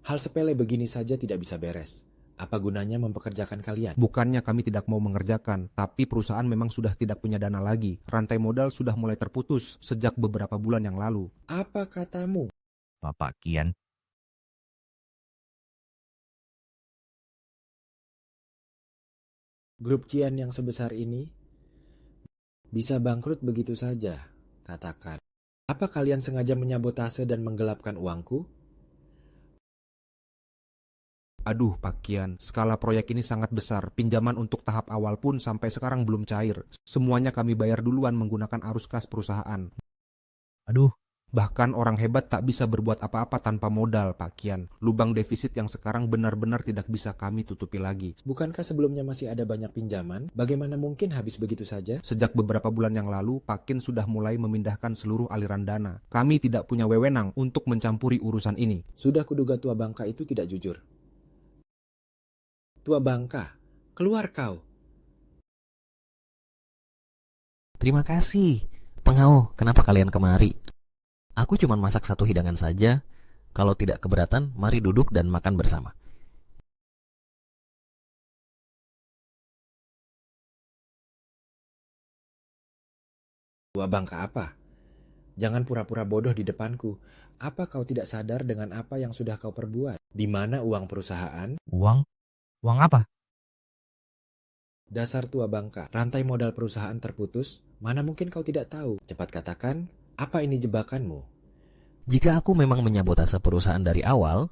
Hal sepele begini saja tidak bisa beres. Apa gunanya mempekerjakan kalian? Bukannya kami tidak mau mengerjakan, tapi perusahaan memang sudah tidak punya dana lagi. Rantai modal sudah mulai terputus sejak beberapa bulan yang lalu. Apa katamu? Bapak Qian. Grup Qian yang sebesar ini bisa bangkrut begitu saja, katakan. Apa kalian sengaja menyabotase dan menggelapkan uangku? Aduh, Pak Qian, skala proyek ini sangat besar. Pinjaman untuk tahap awal pun sampai sekarang belum cair. Semuanya kami bayar duluan menggunakan arus kas perusahaan. Aduh. Bahkan orang hebat tak bisa berbuat apa-apa tanpa modal, Pak Qian. Lubang defisit yang sekarang benar-benar tidak bisa kami tutupi lagi. Bukankah sebelumnya masih ada banyak pinjaman? Bagaimana mungkin habis begitu saja? Sejak beberapa bulan yang lalu, Pak Qin sudah mulai memindahkan seluruh aliran dana. Kami tidak punya wewenang untuk mencampuri urusan ini. Sudah kuduga tua bangka itu tidak jujur. Tua bangka, Keluar kau. Terima kasih. Pengau, kenapa kalian kemari? Aku cuma masak satu hidangan saja. Kalau tidak keberatan, mari duduk dan makan bersama. Tua bangka apa? Jangan pura-pura bodoh di depanku. Apa kau tidak sadar dengan apa yang sudah kau perbuat? Di mana uang perusahaan? Uang? Uang apa? Dasar tua bangka, rantai modal perusahaan terputus. Mana mungkin kau tidak tahu? Cepat katakan, apa ini jebakanmu? Jika aku memang menyabotase perusahaan dari awal,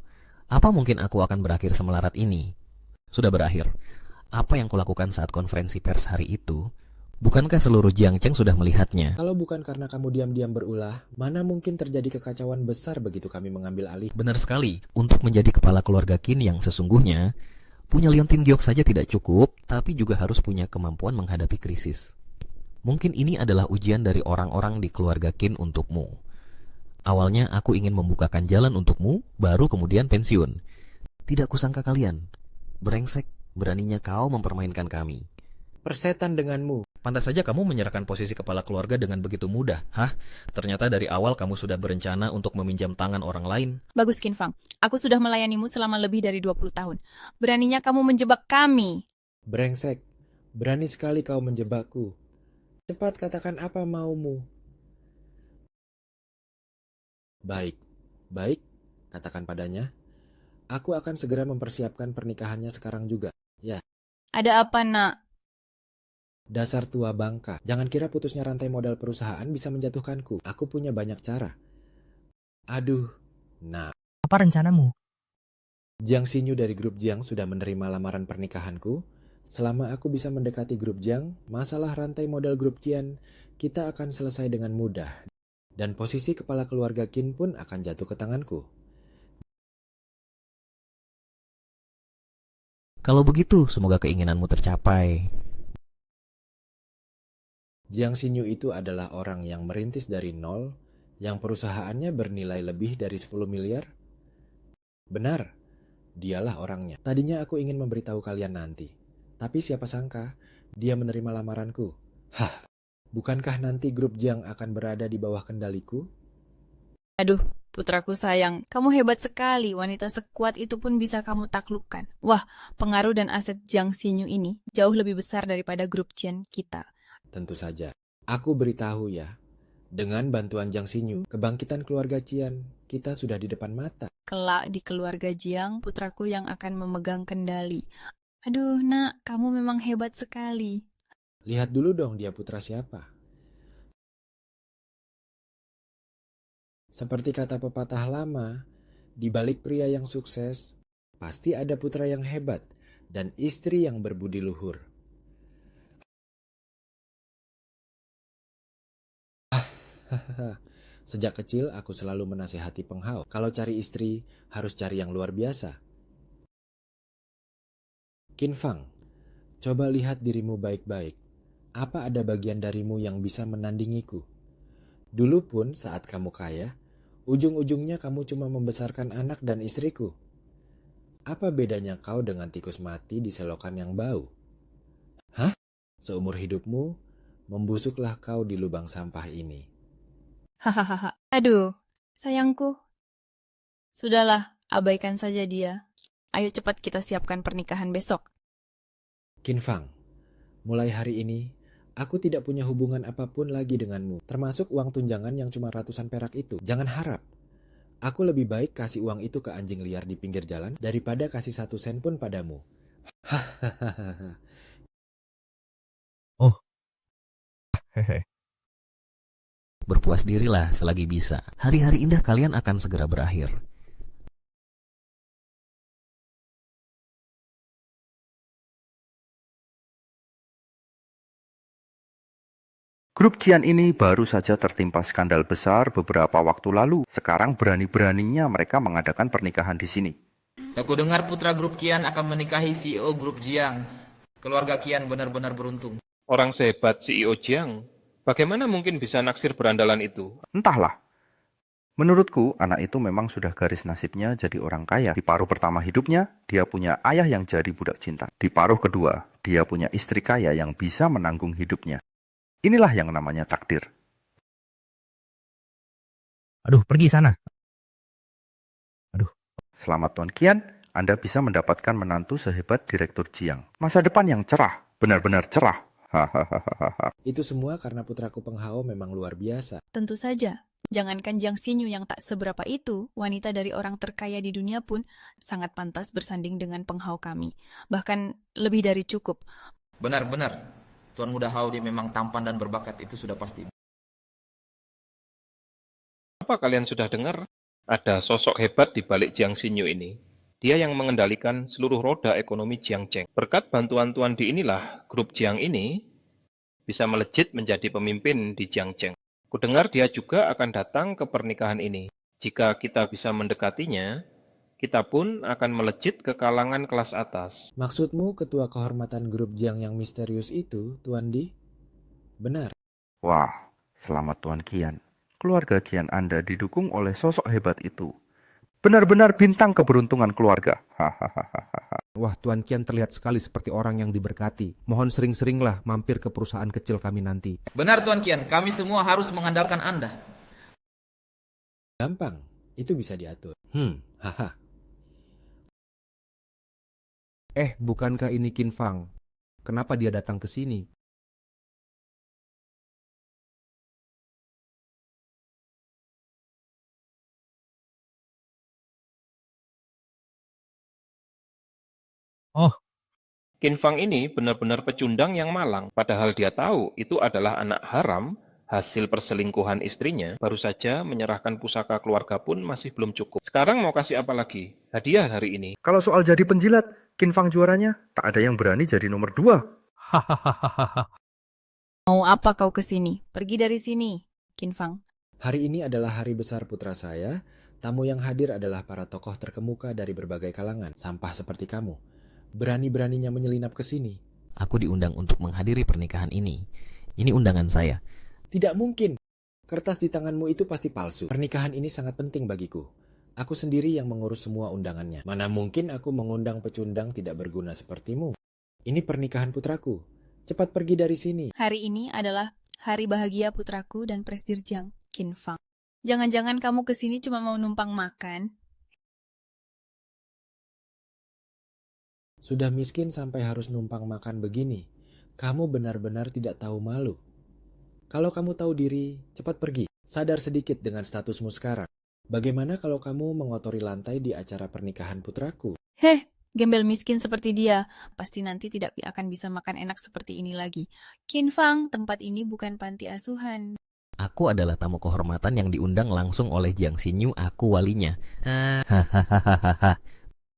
apa mungkin aku akan berakhir semelarat ini? Sudah berakhir. Apa yang kulakukan saat konferensi pers hari itu? Bukankah seluruh Jiangcheng sudah melihatnya? Kalau bukan karena kamu diam-diam berulah, mana mungkin terjadi kekacauan besar begitu kami mengambil alih? Benar sekali. Untuk menjadi kepala keluarga Qin yang sesungguhnya, punya liontin giok saja tidak cukup, tapi juga harus punya kemampuan menghadapi krisis. Mungkin ini adalah ujian dari orang-orang di keluarga Qin untukmu. Awalnya aku ingin membukakan jalan untukmu, baru kemudian pensiun. Tidak kusangka kalian. Brengsek, beraninya kau mempermainkan kami. Persetan denganmu. Pantas saja kamu menyerahkan posisi kepala keluarga dengan begitu mudah. Hah? Ternyata dari awal kamu sudah berencana untuk meminjam tangan orang lain. Bagus, Qin Fang. Aku sudah melayanimu selama lebih dari 20 tahun. Beraninya kamu menjebak kami. Brengsek, berani sekali kau menjebakku. Cepat katakan apa maumu. Baik, katakan padanya. Aku akan segera mempersiapkan pernikahannya sekarang juga. Ya. Ada apa, nak? Dasar tua bangka, jangan kira putusnya rantai modal perusahaan bisa menjatuhkanku. Aku punya banyak cara. Aduh, nah. Apa rencanamu? Jiang Xinyu dari grup Jiang sudah menerima lamaran pernikahanku. Selama aku bisa mendekati grup Jiang, masalah rantai modal grup Qian kita akan selesai dengan mudah. Dan posisi kepala keluarga Qin pun akan jatuh ke tanganku. Kalau begitu, semoga keinginanmu tercapai. Jiang Xinyu itu adalah orang yang merintis dari nol, yang perusahaannya bernilai lebih dari 10 miliar. Benar, dialah orangnya. Tadinya aku ingin memberitahu kalian nanti, tapi siapa sangka dia menerima lamaranku. Hah, bukankah nanti grup Jiang akan berada di bawah kendaliku? Aduh, putraku sayang, kamu hebat sekali. Wanita sekuat itu pun bisa kamu taklukkan. Wah, pengaruh dan aset Jiang Xinyu ini jauh lebih besar daripada grup Qian kita. Tentu saja. Aku beritahu ya, dengan bantuan Jiang Xinyu, kebangkitan keluarga Qian, kita sudah di depan mata. Kelak di keluarga Jiang, putraku yang akan memegang kendali. Aduh, nak, kamu memang hebat sekali. Lihat dulu dong dia putra siapa. Seperti kata pepatah lama, di balik pria yang sukses, pasti ada putra yang hebat dan istri yang berbudi luhur. Sejak kecil aku selalu menasihati Peng Hao, kalau cari istri harus cari yang luar biasa. Qin Fang, coba lihat dirimu baik-baik. Apa ada bagian darimu yang bisa menandingiku? Dulu pun saat kamu kaya, ujung-ujungnya kamu cuma membesarkan anak dan istriku. Apa bedanya kau dengan tikus mati di selokan yang bau? Hah? Seumur hidupmu, membusuklah kau di lubang sampah ini. Hahaha. Aduh, sayangku. Sudahlah, abaikan saja dia. Ayo cepat kita siapkan pernikahan besok. Qin Fang, mulai hari ini, aku tidak punya hubungan apapun lagi denganmu, termasuk uang tunjangan yang cuma ratusan perak itu. Jangan harap. Aku lebih baik kasih uang itu ke anjing liar di pinggir jalan daripada kasih 1 sen pun padamu. Hahaha. Oh. Hehe. Berpuas dirilah selagi bisa. Hari-hari indah kalian akan segera berakhir. Grup Qian ini baru saja tertimpa skandal besar beberapa waktu lalu. Sekarang berani-beraninya mereka mengadakan pernikahan di sini. Aku dengar putra grup Qian akan menikahi CEO grup Jiang. Keluarga Qian benar-benar beruntung. Orang sehebat CEO Jiang, bagaimana mungkin bisa naksir berandalan itu? Entahlah. Menurutku, anak itu memang sudah garis nasibnya jadi orang kaya. Di paruh pertama hidupnya, dia punya ayah yang jadi budak cinta. Di paruh kedua, dia punya istri kaya yang bisa menanggung hidupnya. Inilah yang namanya takdir. Aduh, pergi sana. Selamat Tuan Kian, Anda bisa mendapatkan menantu sehebat Direktur Jiang. Masa depan yang cerah, benar-benar cerah. Hahaha. Itu semua karena putraku Penghao memang luar biasa. Tentu saja. Jangankan Jiang Xinyu yang tak seberapa itu, wanita dari orang terkaya di dunia pun sangat pantas bersanding dengan Penghao kami. Bahkan lebih dari cukup. Benar-benar, Tuan Muda Hao dia memang tampan dan berbakat, itu sudah pasti. Apa kalian sudah dengar? Ada sosok hebat di balik Jiang Xinyu ini. Dia yang mengendalikan seluruh roda ekonomi Jiangcheng. Berkat bantuan Tuan Di inilah, grup Jiang ini bisa melejit menjadi pemimpin di Jiangcheng. Kudengar dia juga akan datang ke pernikahan ini. Jika kita bisa mendekatinya, kita pun akan melejit ke kalangan kelas atas. Maksudmu ketua kehormatan grup Jiang yang misterius itu, Tuan Di? Benar. Wah, selamat Tuan Kian. Keluarga Kian Anda didukung oleh sosok hebat itu. Benar-benar bintang keberuntungan keluarga. Hahaha. Wah, Tuan Kian terlihat sekali seperti orang yang diberkati. Mohon sering-seringlah mampir ke perusahaan kecil kami nanti. Benar Tuan Kian, kami semua harus mengandalkan Anda. Gampang, itu bisa diatur. Haha. Bukankah ini Qin Fang? Kenapa dia datang ke sini? Oh, Qin Fang ini benar-benar pecundang yang malang. Padahal dia tahu itu adalah anak haram, hasil perselingkuhan istrinya. Baru saja menyerahkan pusaka keluarga pun masih belum cukup. Sekarang mau kasih apa lagi? Hadiah hari ini. Kalau soal jadi penjilat, Qin Fang juaranya, tak ada yang berani jadi nomor 2. hahaha. Mau apa kau ke sini? Pergi dari sini, Qin Fang. Hari ini adalah hari besar putra saya. Tamu yang hadir adalah para tokoh terkemuka dari berbagai kalangan. Sampah seperti kamu. Berani-beraninya menyelinap ke sini. Aku diundang untuk menghadiri pernikahan ini. Ini undangan saya. Tidak mungkin. Kertas di tanganmu itu pasti palsu. Pernikahan ini sangat penting bagiku. Aku sendiri yang mengurus semua undangannya. Mana mungkin aku mengundang pecundang tidak berguna sepertimu. Ini pernikahan putraku. Cepat pergi dari sini. Hari ini adalah hari bahagia putraku dan Presdir Jiang, Qin Fang. Jangan-jangan kamu ke sini cuma mau numpang makan? Sudah miskin sampai harus numpang makan begini. Kamu benar-benar tidak tahu malu. Kalau kamu tahu diri, cepat pergi. Sadar sedikit dengan statusmu sekarang. Bagaimana kalau kamu mengotori lantai di acara pernikahan putraku? Gembel miskin seperti dia. Pasti nanti tidak akan bisa makan enak seperti ini lagi. Qin Fang, tempat ini bukan panti asuhan. Aku adalah tamu kehormatan yang diundang langsung oleh Jiang Xinyu, aku walinya. Hahaha.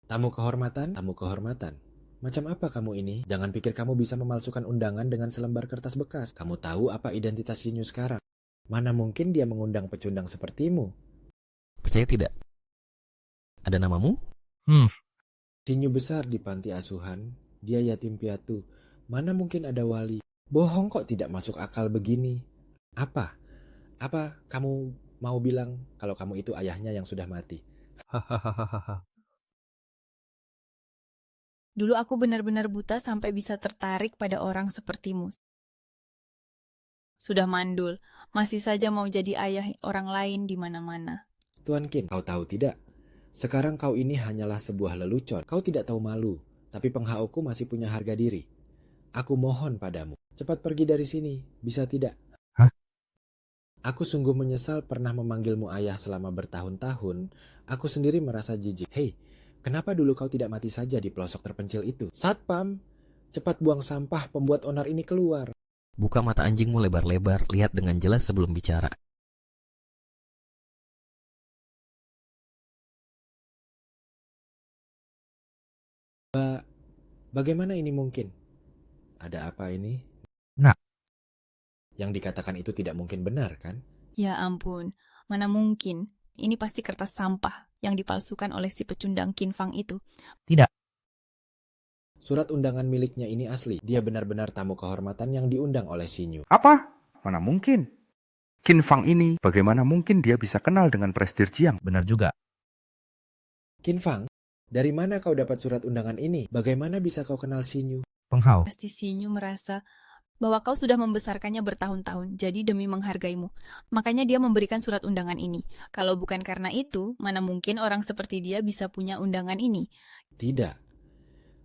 Tamu kehormatan, tamu kehormatan. Macam apa kamu ini? Jangan pikir kamu bisa memalsukan undangan dengan selembar kertas bekas. Kamu tahu apa identitas Xinyu sekarang? Mana mungkin dia mengundang pecundang sepertimu? Percaya tidak? Ada namamu? Xinyu besar di panti asuhan. Dia yatim piatu. Mana mungkin ada wali? Bohong kok tidak masuk akal begini. Apa? Apa kamu mau bilang kalau kamu itu ayahnya yang sudah mati? Hahaha. Dulu aku benar-benar buta sampai bisa tertarik pada orang sepertimu. Sudah mandul, masih saja mau jadi ayah orang lain di mana-mana. Tuan Qin, kau tahu tidak? Sekarang kau ini hanyalah sebuah lelucon. Kau tidak tahu malu, tapi penghaoku masih punya harga diri. Aku mohon padamu, cepat pergi dari sini, bisa tidak? Hah? Aku sungguh menyesal pernah memanggilmu ayah selama bertahun-tahun. Aku sendiri merasa jijik. Hei, kenapa dulu kau tidak mati saja di pelosok terpencil itu? Satpam, cepat buang sampah pembuat onar ini keluar. Buka mata anjingmu lebar-lebar, lihat dengan jelas sebelum bicara. Bagaimana ini mungkin? Ada apa ini? Nah. Yang dikatakan itu tidak mungkin benar, kan? Ya ampun, mana mungkin. Ini pasti kertas sampah yang dipalsukan oleh si pecundang Qin Fang itu. Tidak. Surat undangan miliknya ini asli. Dia benar-benar tamu kehormatan yang diundang oleh Xinyu. Apa? Mana mungkin? Qin Fang ini, bagaimana mungkin dia bisa kenal dengan Presidir Jiang? Benar juga. Qin Fang, dari mana kau dapat surat undangan ini? Bagaimana bisa kau kenal Xinyu? Peng Hao. Pasti Xinyu merasa bahwa kau sudah membesarkannya bertahun-tahun, jadi demi menghargaimu. Makanya dia memberikan surat undangan ini. Kalau bukan karena itu, mana mungkin orang seperti dia bisa punya undangan ini? Tidak.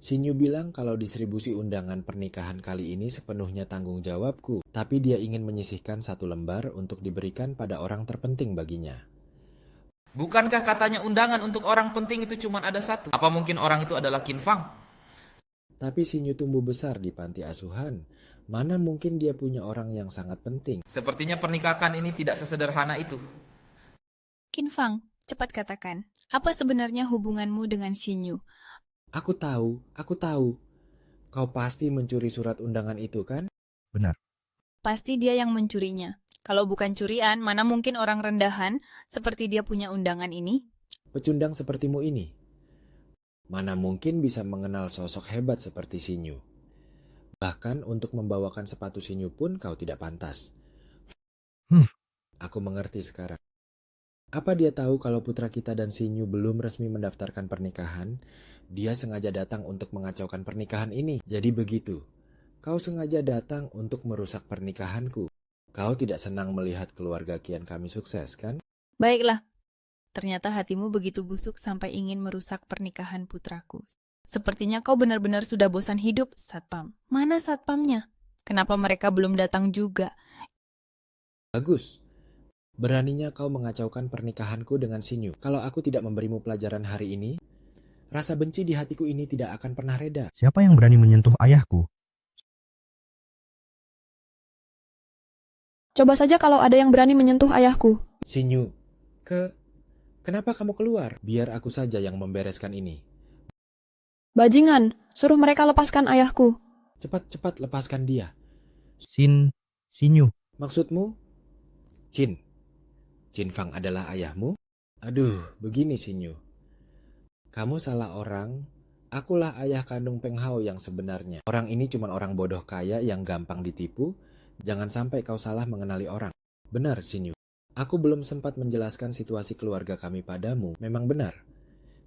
Xinyu bilang kalau distribusi undangan pernikahan kali ini sepenuhnya tanggung jawabku, tapi dia ingin menyisihkan 1 lembar untuk diberikan pada orang terpenting baginya. Bukankah katanya undangan untuk orang penting itu cuma ada 1? Apa mungkin orang itu adalah Qin Fang? Tapi Xinyu tumbuh besar di panti asuhan. Mana mungkin dia punya orang yang sangat penting? Sepertinya pernikahan ini tidak sesederhana itu. Qin Fang, cepat katakan, apa sebenarnya hubunganmu dengan Xinyu? Aku tahu. Kau pasti mencuri surat undangan itu, kan? Benar. Pasti dia yang mencurinya. Kalau bukan curian, mana mungkin orang rendahan seperti dia punya undangan ini? Pecundang sepertimu ini. Mana mungkin bisa mengenal sosok hebat seperti Xinyu. Bahkan untuk membawakan sepatu Xinyu pun kau tidak pantas. Aku mengerti sekarang. Apa dia tahu kalau putra kita dan Xinyu belum resmi mendaftarkan pernikahan? Dia sengaja datang untuk mengacaukan pernikahan ini. Jadi begitu. Kau sengaja datang untuk merusak pernikahanku. Kau tidak senang melihat keluarga Qian kami sukses, kan? Baiklah. Ternyata hatimu begitu busuk sampai ingin merusak pernikahan putraku. Sepertinya kau benar-benar sudah bosan hidup, Satpam. Mana Satpamnya? Kenapa mereka belum datang juga? Bagus. Beraninya kau mengacaukan pernikahanku dengan Xinyu. Kalau aku tidak memberimu pelajaran hari ini, rasa benci di hatiku ini tidak akan pernah reda. Siapa yang berani menyentuh ayahku? Coba saja kalau ada yang berani menyentuh ayahku. Xinyu, kenapa kamu keluar? Biar aku saja yang membereskan ini. Bajingan, suruh mereka lepaskan ayahku. Cepat-cepat lepaskan dia. Xinyu. Maksudmu? Qin Fang adalah ayahmu? Aduh, begini Xinyu. Kamu salah orang. Akulah ayah kandung Peng Hao yang sebenarnya. Orang ini cuma orang bodoh kaya yang gampang ditipu. Jangan sampai kau salah mengenali orang. Benar, Xinyu. Aku belum sempat menjelaskan situasi keluarga kami padamu. Memang benar.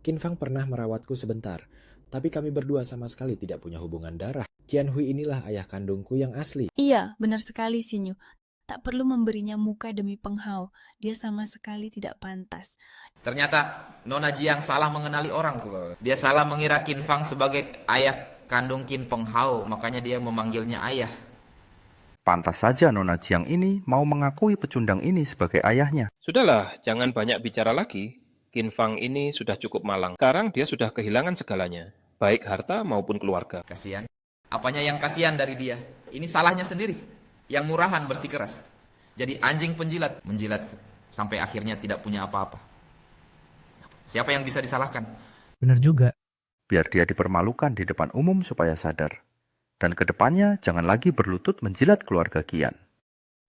Qin Fang pernah merawatku sebentar. Tapi kami berdua sama sekali tidak punya hubungan darah. Qian Hui inilah ayah kandungku yang asli. Iya, benar sekali Xinyu. Tak perlu memberinya muka demi Peng Hao. Dia sama sekali tidak pantas. Ternyata Nona Jiang salah mengenali orang. Dia salah mengira Qin Fang sebagai ayah kandung Qin Peng Hao. Makanya dia memanggilnya ayah. Pantas saja Nona Jiang ini mau mengakui pecundang ini sebagai ayahnya. Sudahlah, jangan banyak bicara lagi. Qin Fang ini sudah cukup malang. Sekarang dia sudah kehilangan segalanya, baik harta maupun keluarga. Kasihan. Apanya yang kasihan dari dia? Ini salahnya sendiri. Yang murahan bersikeras. Jadi anjing penjilat. Menjilat sampai akhirnya tidak punya apa-apa. Siapa yang bisa disalahkan? Benar juga. Biar dia dipermalukan di depan umum supaya sadar. Dan kedepannya jangan lagi berlutut menjilat keluarga Qian.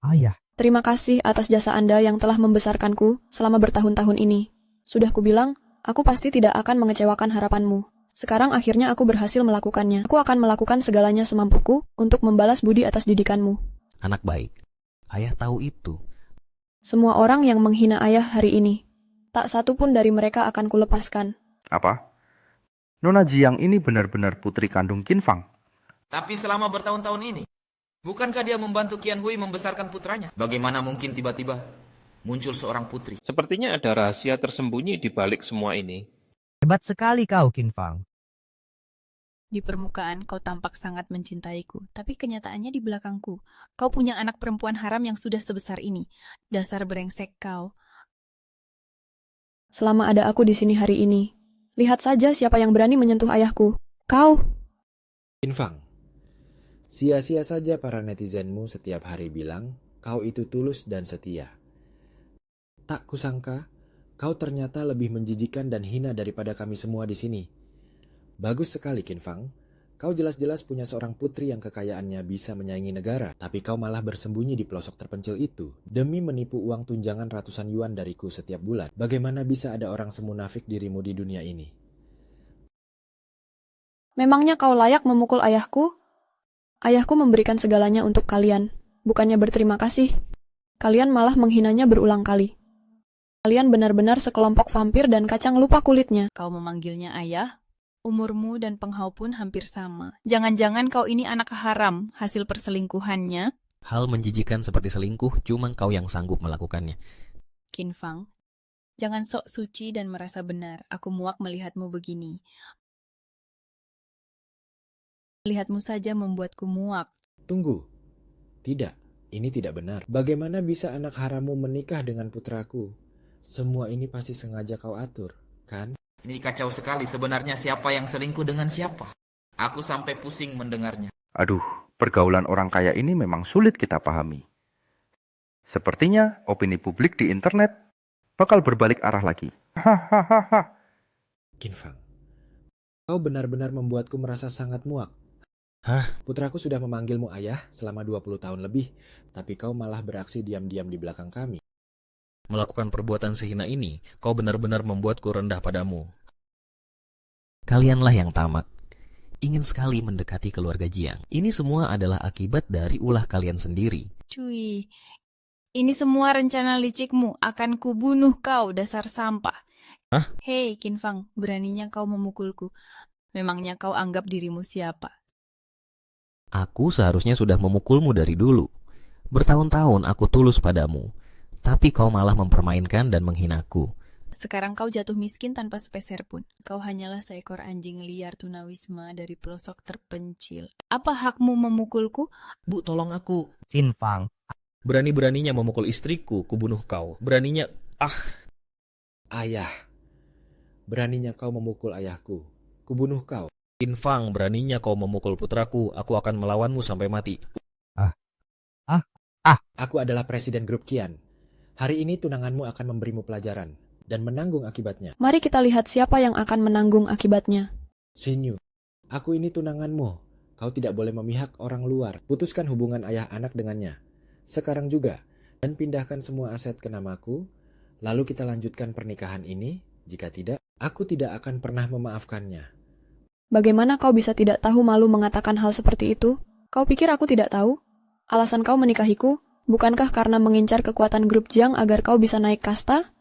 Ayah. Terima kasih atas jasa Anda yang telah membesarkanku selama bertahun-tahun ini. Sudah kubilang, aku pasti tidak akan mengecewakan harapanmu. Sekarang akhirnya aku berhasil melakukannya. Aku akan melakukan segalanya semampuku untuk membalas budi atas didikanmu. Anak baik. Ayah tahu itu. Semua orang yang menghina ayah hari ini, tak satu pun dari mereka akan kulepaskan. Apa? Nona Jiang ini benar-benar putri kandung Qin Fang. Tapi selama bertahun-tahun ini, bukankah dia membantu Qian Hui membesarkan putranya? Bagaimana mungkin tiba-tiba muncul seorang putri? Sepertinya ada rahasia tersembunyi di balik semua ini. Hebat sekali kau, Qin Fang. Di permukaan kau tampak sangat mencintaiku, tapi kenyataannya di belakangku. Kau punya anak perempuan haram yang sudah sebesar ini. Dasar brengsek kau. Selama ada aku di sini hari ini, lihat saja siapa yang berani menyentuh ayahku. Kau! Qin Fang, sia-sia saja para netizenmu setiap hari bilang kau itu tulus dan setia. Tak kusangka, kau ternyata lebih menjijikan dan hina daripada kami semua di sini. Bagus sekali, Qin Fang. Kau jelas-jelas punya seorang putri yang kekayaannya bisa menyaingi negara, tapi kau malah bersembunyi di pelosok terpencil itu demi menipu uang tunjangan ratusan yuan dariku setiap bulan. Bagaimana bisa ada orang semunafik dirimu di dunia ini? Memangnya kau layak memukul ayahku? Ayahku memberikan segalanya untuk kalian, bukannya berterima kasih. Kalian malah menghinanya berulang kali. Kalian benar-benar sekelompok vampir dan kacang lupa kulitnya. Kau memanggilnya ayah, umurmu dan penghau pun hampir sama. Jangan-jangan kau ini anak haram, hasil perselingkuhannya? Hal menjijikan seperti selingkuh, cuma kau yang sanggup melakukannya. Qin Fang, jangan sok suci dan merasa benar. Aku muak melihatmu begini. Melihatmu saja membuatku muak. Tunggu. Tidak. Ini tidak benar. Bagaimana bisa anak harammu menikah dengan putraku? Semua ini pasti sengaja kau atur, kan? Ini kacau sekali. Sebenarnya siapa yang selingkuh dengan siapa? Aku sampai pusing mendengarnya. Aduh, pergaulan orang kaya ini memang sulit kita pahami. Sepertinya opini publik di internet bakal berbalik arah lagi. Hahaha. Qin Fang, kau benar-benar membuatku merasa sangat muak. Hah? Putraku sudah memanggilmu ayah selama 20 tahun lebih, tapi kau malah beraksi diam-diam di belakang kami. Melakukan perbuatan sehina ini, kau benar-benar membuatku rendah padamu. Kalianlah yang tamak. Ingin sekali mendekati keluarga Jiang. Ini semua adalah akibat dari ulah kalian sendiri. Cui, ini semua rencana licikmu. Akan kubunuh kau, dasar sampah. Hah? Hei, Qin Fang, beraninya kau memukulku. Memangnya kau anggap dirimu siapa? Aku seharusnya sudah memukulmu dari dulu. Bertahun-tahun aku tulus padamu, tapi kau malah mempermainkan dan menghinaku. Sekarang kau jatuh miskin tanpa sepeser pun. Kau hanyalah seekor anjing liar tunawisma dari pelosok terpencil. Apa hakmu memukulku? Bu, tolong aku. Qin Fang. Berani-beraninya memukul istriku, kubunuh kau. Beraninya... Ayah. Beraninya kau memukul ayahku. Kubunuh kau. Qin Fang, beraninya kau memukul putraku, aku akan melawanmu sampai mati. Aku adalah presiden grup Qian. Hari ini tunanganmu akan memberimu pelajaran dan menanggung akibatnya. Mari kita lihat siapa yang akan menanggung akibatnya. Xinyu, aku ini tunanganmu. Kau tidak boleh memihak orang luar. Putuskan hubungan ayah anak dengannya. Sekarang juga. Dan pindahkan semua aset ke namaku. Lalu kita lanjutkan pernikahan ini. Jika tidak, aku tidak akan pernah memaafkannya. Bagaimana kau bisa tidak tahu malu mengatakan hal seperti itu? Kau pikir aku tidak tahu? Alasan kau menikahiku, bukankah karena mengincar kekuatan grup Jiang agar kau bisa naik kasta?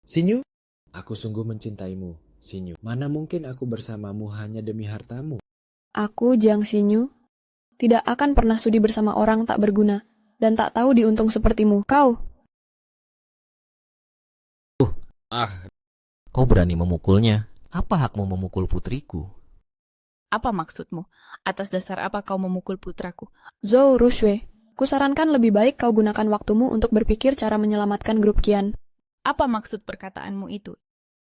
Xinyu, aku sungguh mencintaimu. Xinyu, mana mungkin aku bersamamu hanya demi hartamu? Aku, Jiang Xinyu, tidak akan pernah sudi bersama orang tak berguna dan tak tahu diuntung sepertimu. Kau Kau berani memukulnya. Apa hakmu memukul putriku? Apa maksudmu? Atas dasar apa kau memukul putraku? Zhou Rushue, kusarankan lebih baik kau gunakan waktumu untuk berpikir cara menyelamatkan grup Qian. Apa maksud perkataanmu itu?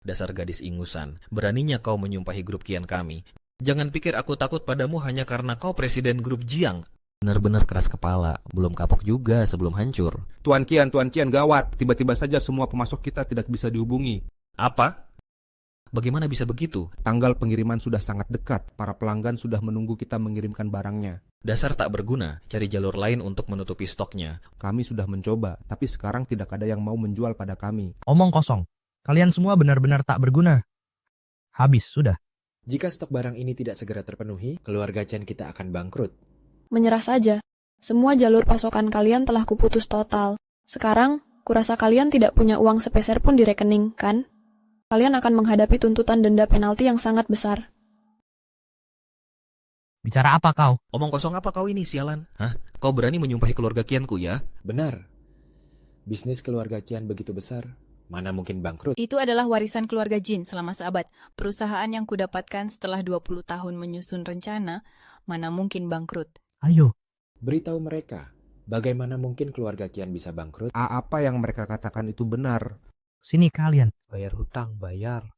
Dasar gadis ingusan, beraninya kau menyumpahi grup Qian kami. Jangan pikir aku takut padamu hanya karena kau presiden grup Jiang. Benar-benar keras kepala, belum kapok juga sebelum hancur. Tuan Qian gawat. Tiba-tiba saja semua pemasok kita tidak bisa dihubungi. Apa? Bagaimana bisa begitu? Tanggal pengiriman sudah sangat dekat. Para pelanggan sudah menunggu kita mengirimkan barangnya. Dasar tak berguna, cari jalur lain untuk menutupi stoknya. Kami sudah mencoba, tapi sekarang tidak ada yang mau menjual pada kami. Omong kosong. Kalian semua benar-benar tak berguna. Habis, sudah. Jika stok barang ini tidak segera terpenuhi, keluarga Chen kita akan bangkrut. Menyerah saja. Semua jalur pasokan kalian telah kuputus total. Sekarang, kurasa kalian tidak punya uang sepeser pun di rekening, kan? Kalian akan menghadapi tuntutan denda penalti yang sangat besar. Bicara apa kau? Omong kosong apa kau ini, sialan? Hah? Kau berani menyumpahi keluarga Qianku ya? Benar. Bisnis keluarga Qian begitu besar. Mana mungkin bangkrut? Itu adalah warisan keluarga Jin selama seabad. Perusahaan yang kudapatkan setelah 20 tahun menyusun rencana, mana mungkin bangkrut. Ayo. Beritahu mereka, bagaimana mungkin keluarga Qian bisa bangkrut? Apa yang mereka katakan itu benar. Sini kalian. Bayar hutang, bayar.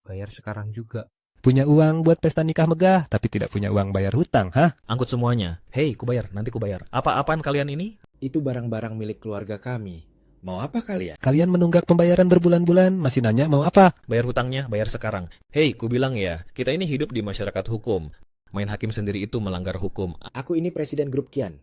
Bayar sekarang juga. Punya uang buat pesta nikah megah, tapi tidak punya uang bayar hutang, hah? Angkut semuanya. Hei, kubayar, nanti kubayar. Apa-apaan kalian ini? Itu barang-barang milik keluarga kami. Mau apa kalian? Kalian menunggak pembayaran berbulan-bulan, masih nanya mau apa? Bayar hutangnya, bayar sekarang. Hei, kubilang ya, kita ini hidup di masyarakat hukum. Main hakim sendiri itu melanggar hukum. Aku ini presiden grup Qian.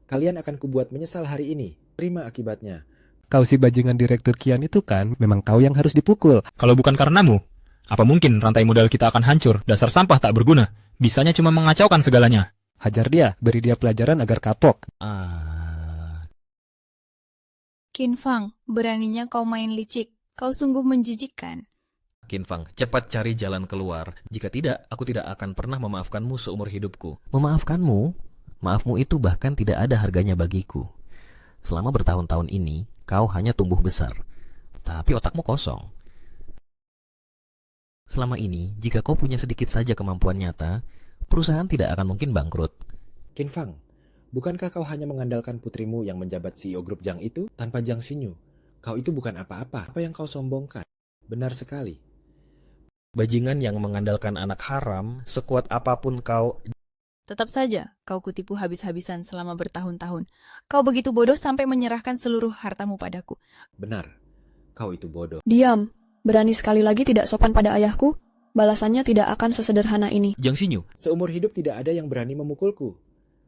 Kalian akan kubuat menyesal hari ini. Terima akibatnya. Kau si bajingan direktur Qian itu kan, memang kau yang harus dipukul. Kalau bukan karenamu, apa mungkin rantai modal kita akan hancur? Dasar sampah tak berguna. Bisanya cuma mengacaukan segalanya. Hajar dia, beri dia pelajaran agar kapok. Qin Fang, beraninya kau main licik. Kau sungguh menjijikkan. Qin Fang, cepat cari jalan keluar. Jika tidak, aku tidak akan pernah memaafkanmu seumur hidupku. Memaafkanmu? Maafmu itu bahkan tidak ada harganya bagiku. Selama bertahun-tahun ini, kau hanya tumbuh besar. Tapi otakmu kosong. Selama ini, jika kau punya sedikit saja kemampuan nyata, perusahaan tidak akan mungkin bangkrut. Qin Fang, bukankah kau hanya mengandalkan putrimu yang menjabat CEO grup Jiang itu tanpa Jiang Xinyu? Kau itu bukan apa-apa. Apa yang kau sombongkan? Benar sekali. Bajingan yang mengandalkan anak haram, sekuat apapun kau... Tetap saja, kau kutipu habis-habisan selama bertahun-tahun. Kau begitu bodoh sampai menyerahkan seluruh hartamu padaku. Benar, kau itu bodoh. Diam. Berani sekali lagi tidak sopan pada ayahku? Balasannya tidak akan sesederhana ini. Jiang Xinyu. Seumur hidup tidak ada yang berani memukulku.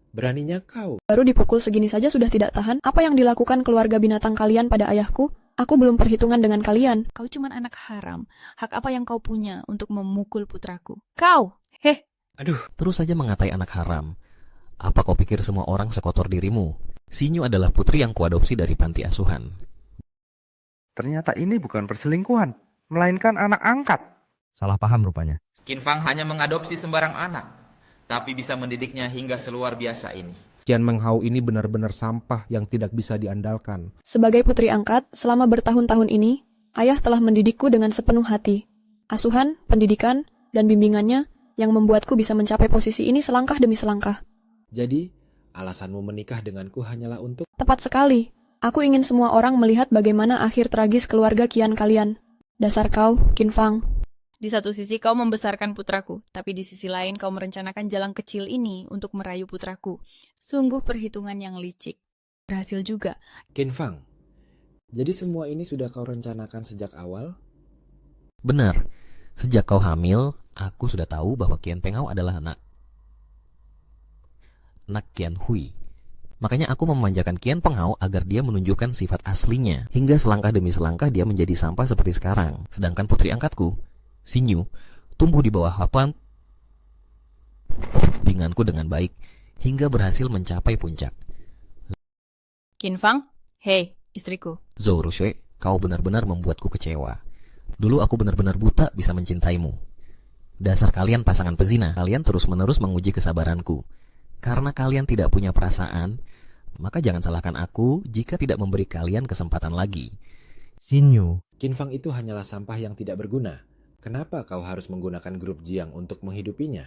Beraninya kau. Baru dipukul segini saja sudah tidak tahan. Apa yang dilakukan keluarga binatang kalian pada ayahku? Aku belum perhitungan dengan kalian. Kau cuman anak haram. Hak apa yang kau punya untuk memukul putraku? Kau! Heh! Aduh. Terus saja mengatai anak haram. Apa kau pikir semua orang sekotor dirimu? Xinyu adalah putri yang kuadopsi dari panti asuhan. Ternyata ini bukan perselingkuhan, melainkan anak angkat. Salah paham rupanya. Qin Fang hanya mengadopsi sembarang anak, tapi bisa mendidiknya hingga seluar biasa ini. Qian Menghao ini benar-benar sampah yang tidak bisa diandalkan. Sebagai putri angkat, selama bertahun-tahun ini, ayah telah mendidikku dengan sepenuh hati. Asuhan, pendidikan, dan bimbingannya yang membuatku bisa mencapai posisi ini selangkah demi selangkah. Jadi, alasanmu menikah denganku hanyalah untuk... Tepat sekali. Aku ingin semua orang melihat bagaimana akhir tragis keluarga Qian kalian. Dasar kau, Qin Fang. Di satu sisi kau membesarkan putraku, tapi di sisi lain kau merencanakan jalan kecil ini untuk merayu putraku. Sungguh perhitungan yang licik. Berhasil juga. Qin Fang, jadi semua ini sudah kau rencanakan sejak awal? Benar. Sejak kau hamil, aku sudah tahu bahwa Qian Penghao adalah anak Qian Hui. Makanya aku memanjakan Qian Penghao agar dia menunjukkan sifat aslinya. Hingga selangkah demi selangkah dia menjadi sampah seperti sekarang. Sedangkan putri angkatku, Xinyu, tumbuh di bawah bimbinganku dengan baik hingga berhasil mencapai puncak. Qin Fang, hei, istriku. Zhou Rushui, kau benar-benar membuatku kecewa. Dulu aku benar-benar buta bisa mencintaimu. Dasar kalian pasangan pezina, kalian terus-menerus menguji kesabaranku. Karena kalian tidak punya perasaan, maka jangan salahkan aku jika tidak memberi kalian kesempatan lagi. Xinyu. Qin Fang itu hanyalah sampah yang tidak berguna. Kenapa kau harus menggunakan grup Jiang untuk menghidupinya?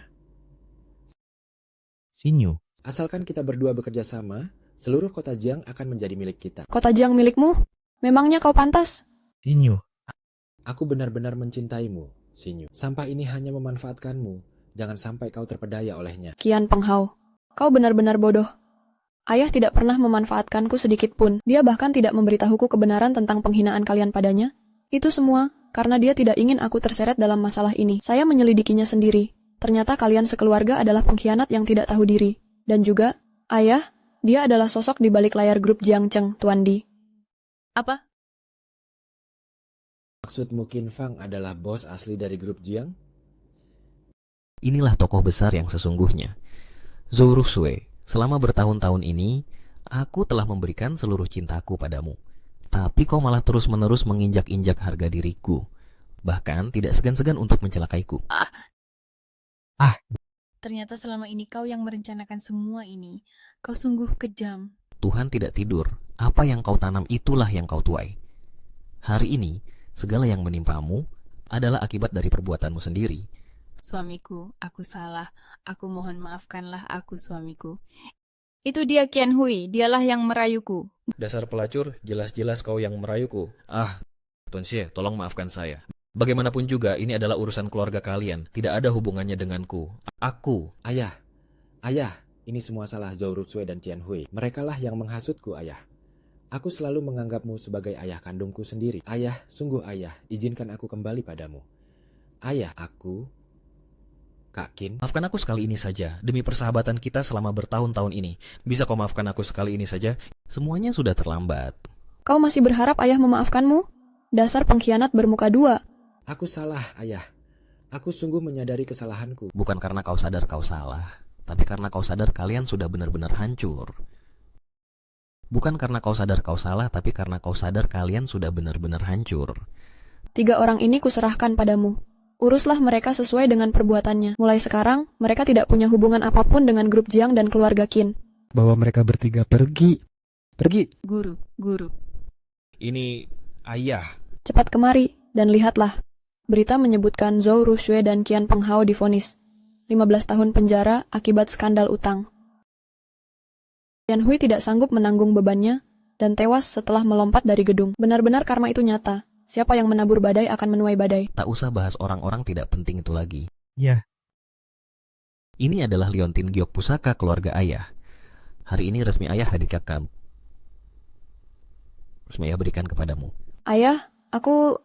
Xinyu. Asalkan kita berdua bekerja sama, seluruh kota Jiang akan menjadi milik kita. Kota Jiang milikmu? Memangnya kau pantas? Xinyu. Aku benar-benar mencintaimu, Xinyu. Sampah ini hanya memanfaatkanmu. Jangan sampai kau terpedaya olehnya. Qian Penghao, kau benar-benar bodoh. Ayah tidak pernah memanfaatkanku sedikit pun. Dia bahkan tidak memberitahuku kebenaran tentang penghinaan kalian padanya. Itu semua karena dia tidak ingin aku terseret dalam masalah ini. Saya menyelidikinya sendiri. Ternyata kalian sekeluarga adalah pengkhianat yang tidak tahu diri. Dan juga, ayah, dia adalah sosok di balik layar grup Jiang Cheng, Tuan Di. Apa? Maksudmu Qin Fang adalah bos asli dari grup Jiang? Inilah tokoh besar yang sesungguhnya. Zhou Rushui, selama bertahun-tahun ini, aku telah memberikan seluruh cintaku padamu. Tapi kau malah terus-menerus menginjak-injak harga diriku. Bahkan tidak segan-segan untuk mencelakaiku. Ternyata selama ini kau yang merencanakan semua ini. Kau sungguh kejam. Tuhan tidak tidur. Apa yang kau tanam itulah yang kau tuai. Hari ini, segala yang menimpamu adalah akibat dari perbuatanmu sendiri. Suamiku, aku salah. Aku mohon maafkanlah aku, suamiku. Itu dia Qian Hui, dialah yang merayuku. Dasar pelacur, jelas-jelas kau yang merayuku. Tuan Xie, tolong maafkan saya. Bagaimanapun juga, ini adalah urusan keluarga kalian. Tidak ada hubungannya denganku. Aku. Ayah, ini semua salah Zhou Rushui dan Qian Hui. Merekalah yang menghasutku, ayah. Aku selalu menganggapmu sebagai ayah kandungku sendiri. Ayah, sungguh ayah, izinkan aku kembali padamu. Ayah, aku, Kak Qin. Maafkan aku sekali ini saja, demi persahabatan kita selama bertahun-tahun ini. Bisa kau maafkan aku sekali ini saja? Semuanya sudah terlambat. Kau masih berharap ayah memaafkanmu? Dasar pengkhianat bermuka dua. Aku salah, ayah. Aku sungguh menyadari kesalahanku. Bukan karena kau sadar kau salah, tapi karena kau sadar kalian sudah benar-benar hancur. Bukan karena kau sadar kau salah, tapi karena kau sadar kalian sudah benar-benar hancur. 3 orang ini kuserahkan padamu. Uruslah mereka sesuai dengan perbuatannya. Mulai sekarang, mereka tidak punya hubungan apapun dengan grup Jiang dan keluarga Qin. Bawa mereka bertiga pergi. Pergi. Guru. Ini ayah. Cepat kemari, dan lihatlah. Berita menyebutkan Zhou Ruxue dan Qian Penghao divonis 15 tahun penjara akibat skandal utang. Qian Hui tidak sanggup menanggung bebannya dan tewas setelah melompat dari gedung. Benar-benar karma itu nyata. Siapa yang menabur badai akan menuai badai. Tak usah bahas orang-orang tidak penting itu lagi. Ya. Ini adalah liontin giok pusaka keluarga ayah. Hari ini resmi ayah hadiahkan. Resmi ayah berikan kepadamu. Ayah, aku...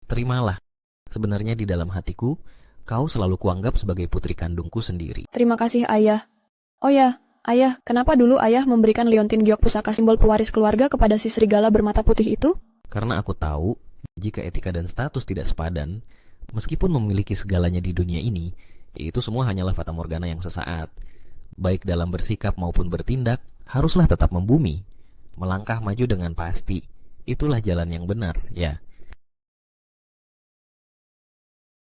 Terimalah. Sebenarnya di dalam hatiku, kau selalu kuanggap sebagai putri kandungku sendiri. Terima kasih, Ayah. Oh ya, Ayah, kenapa dulu Ayah memberikan liontin giok pusaka simbol pewaris keluarga kepada si serigala bermata putih itu? Karena aku tahu, jika etika dan status tidak sepadan, meskipun memiliki segalanya di dunia ini, itu semua hanyalah fatamorgana yang sesaat. Baik dalam bersikap maupun bertindak, haruslah tetap membumi. Melangkah maju dengan pasti. Itulah jalan yang benar, ya.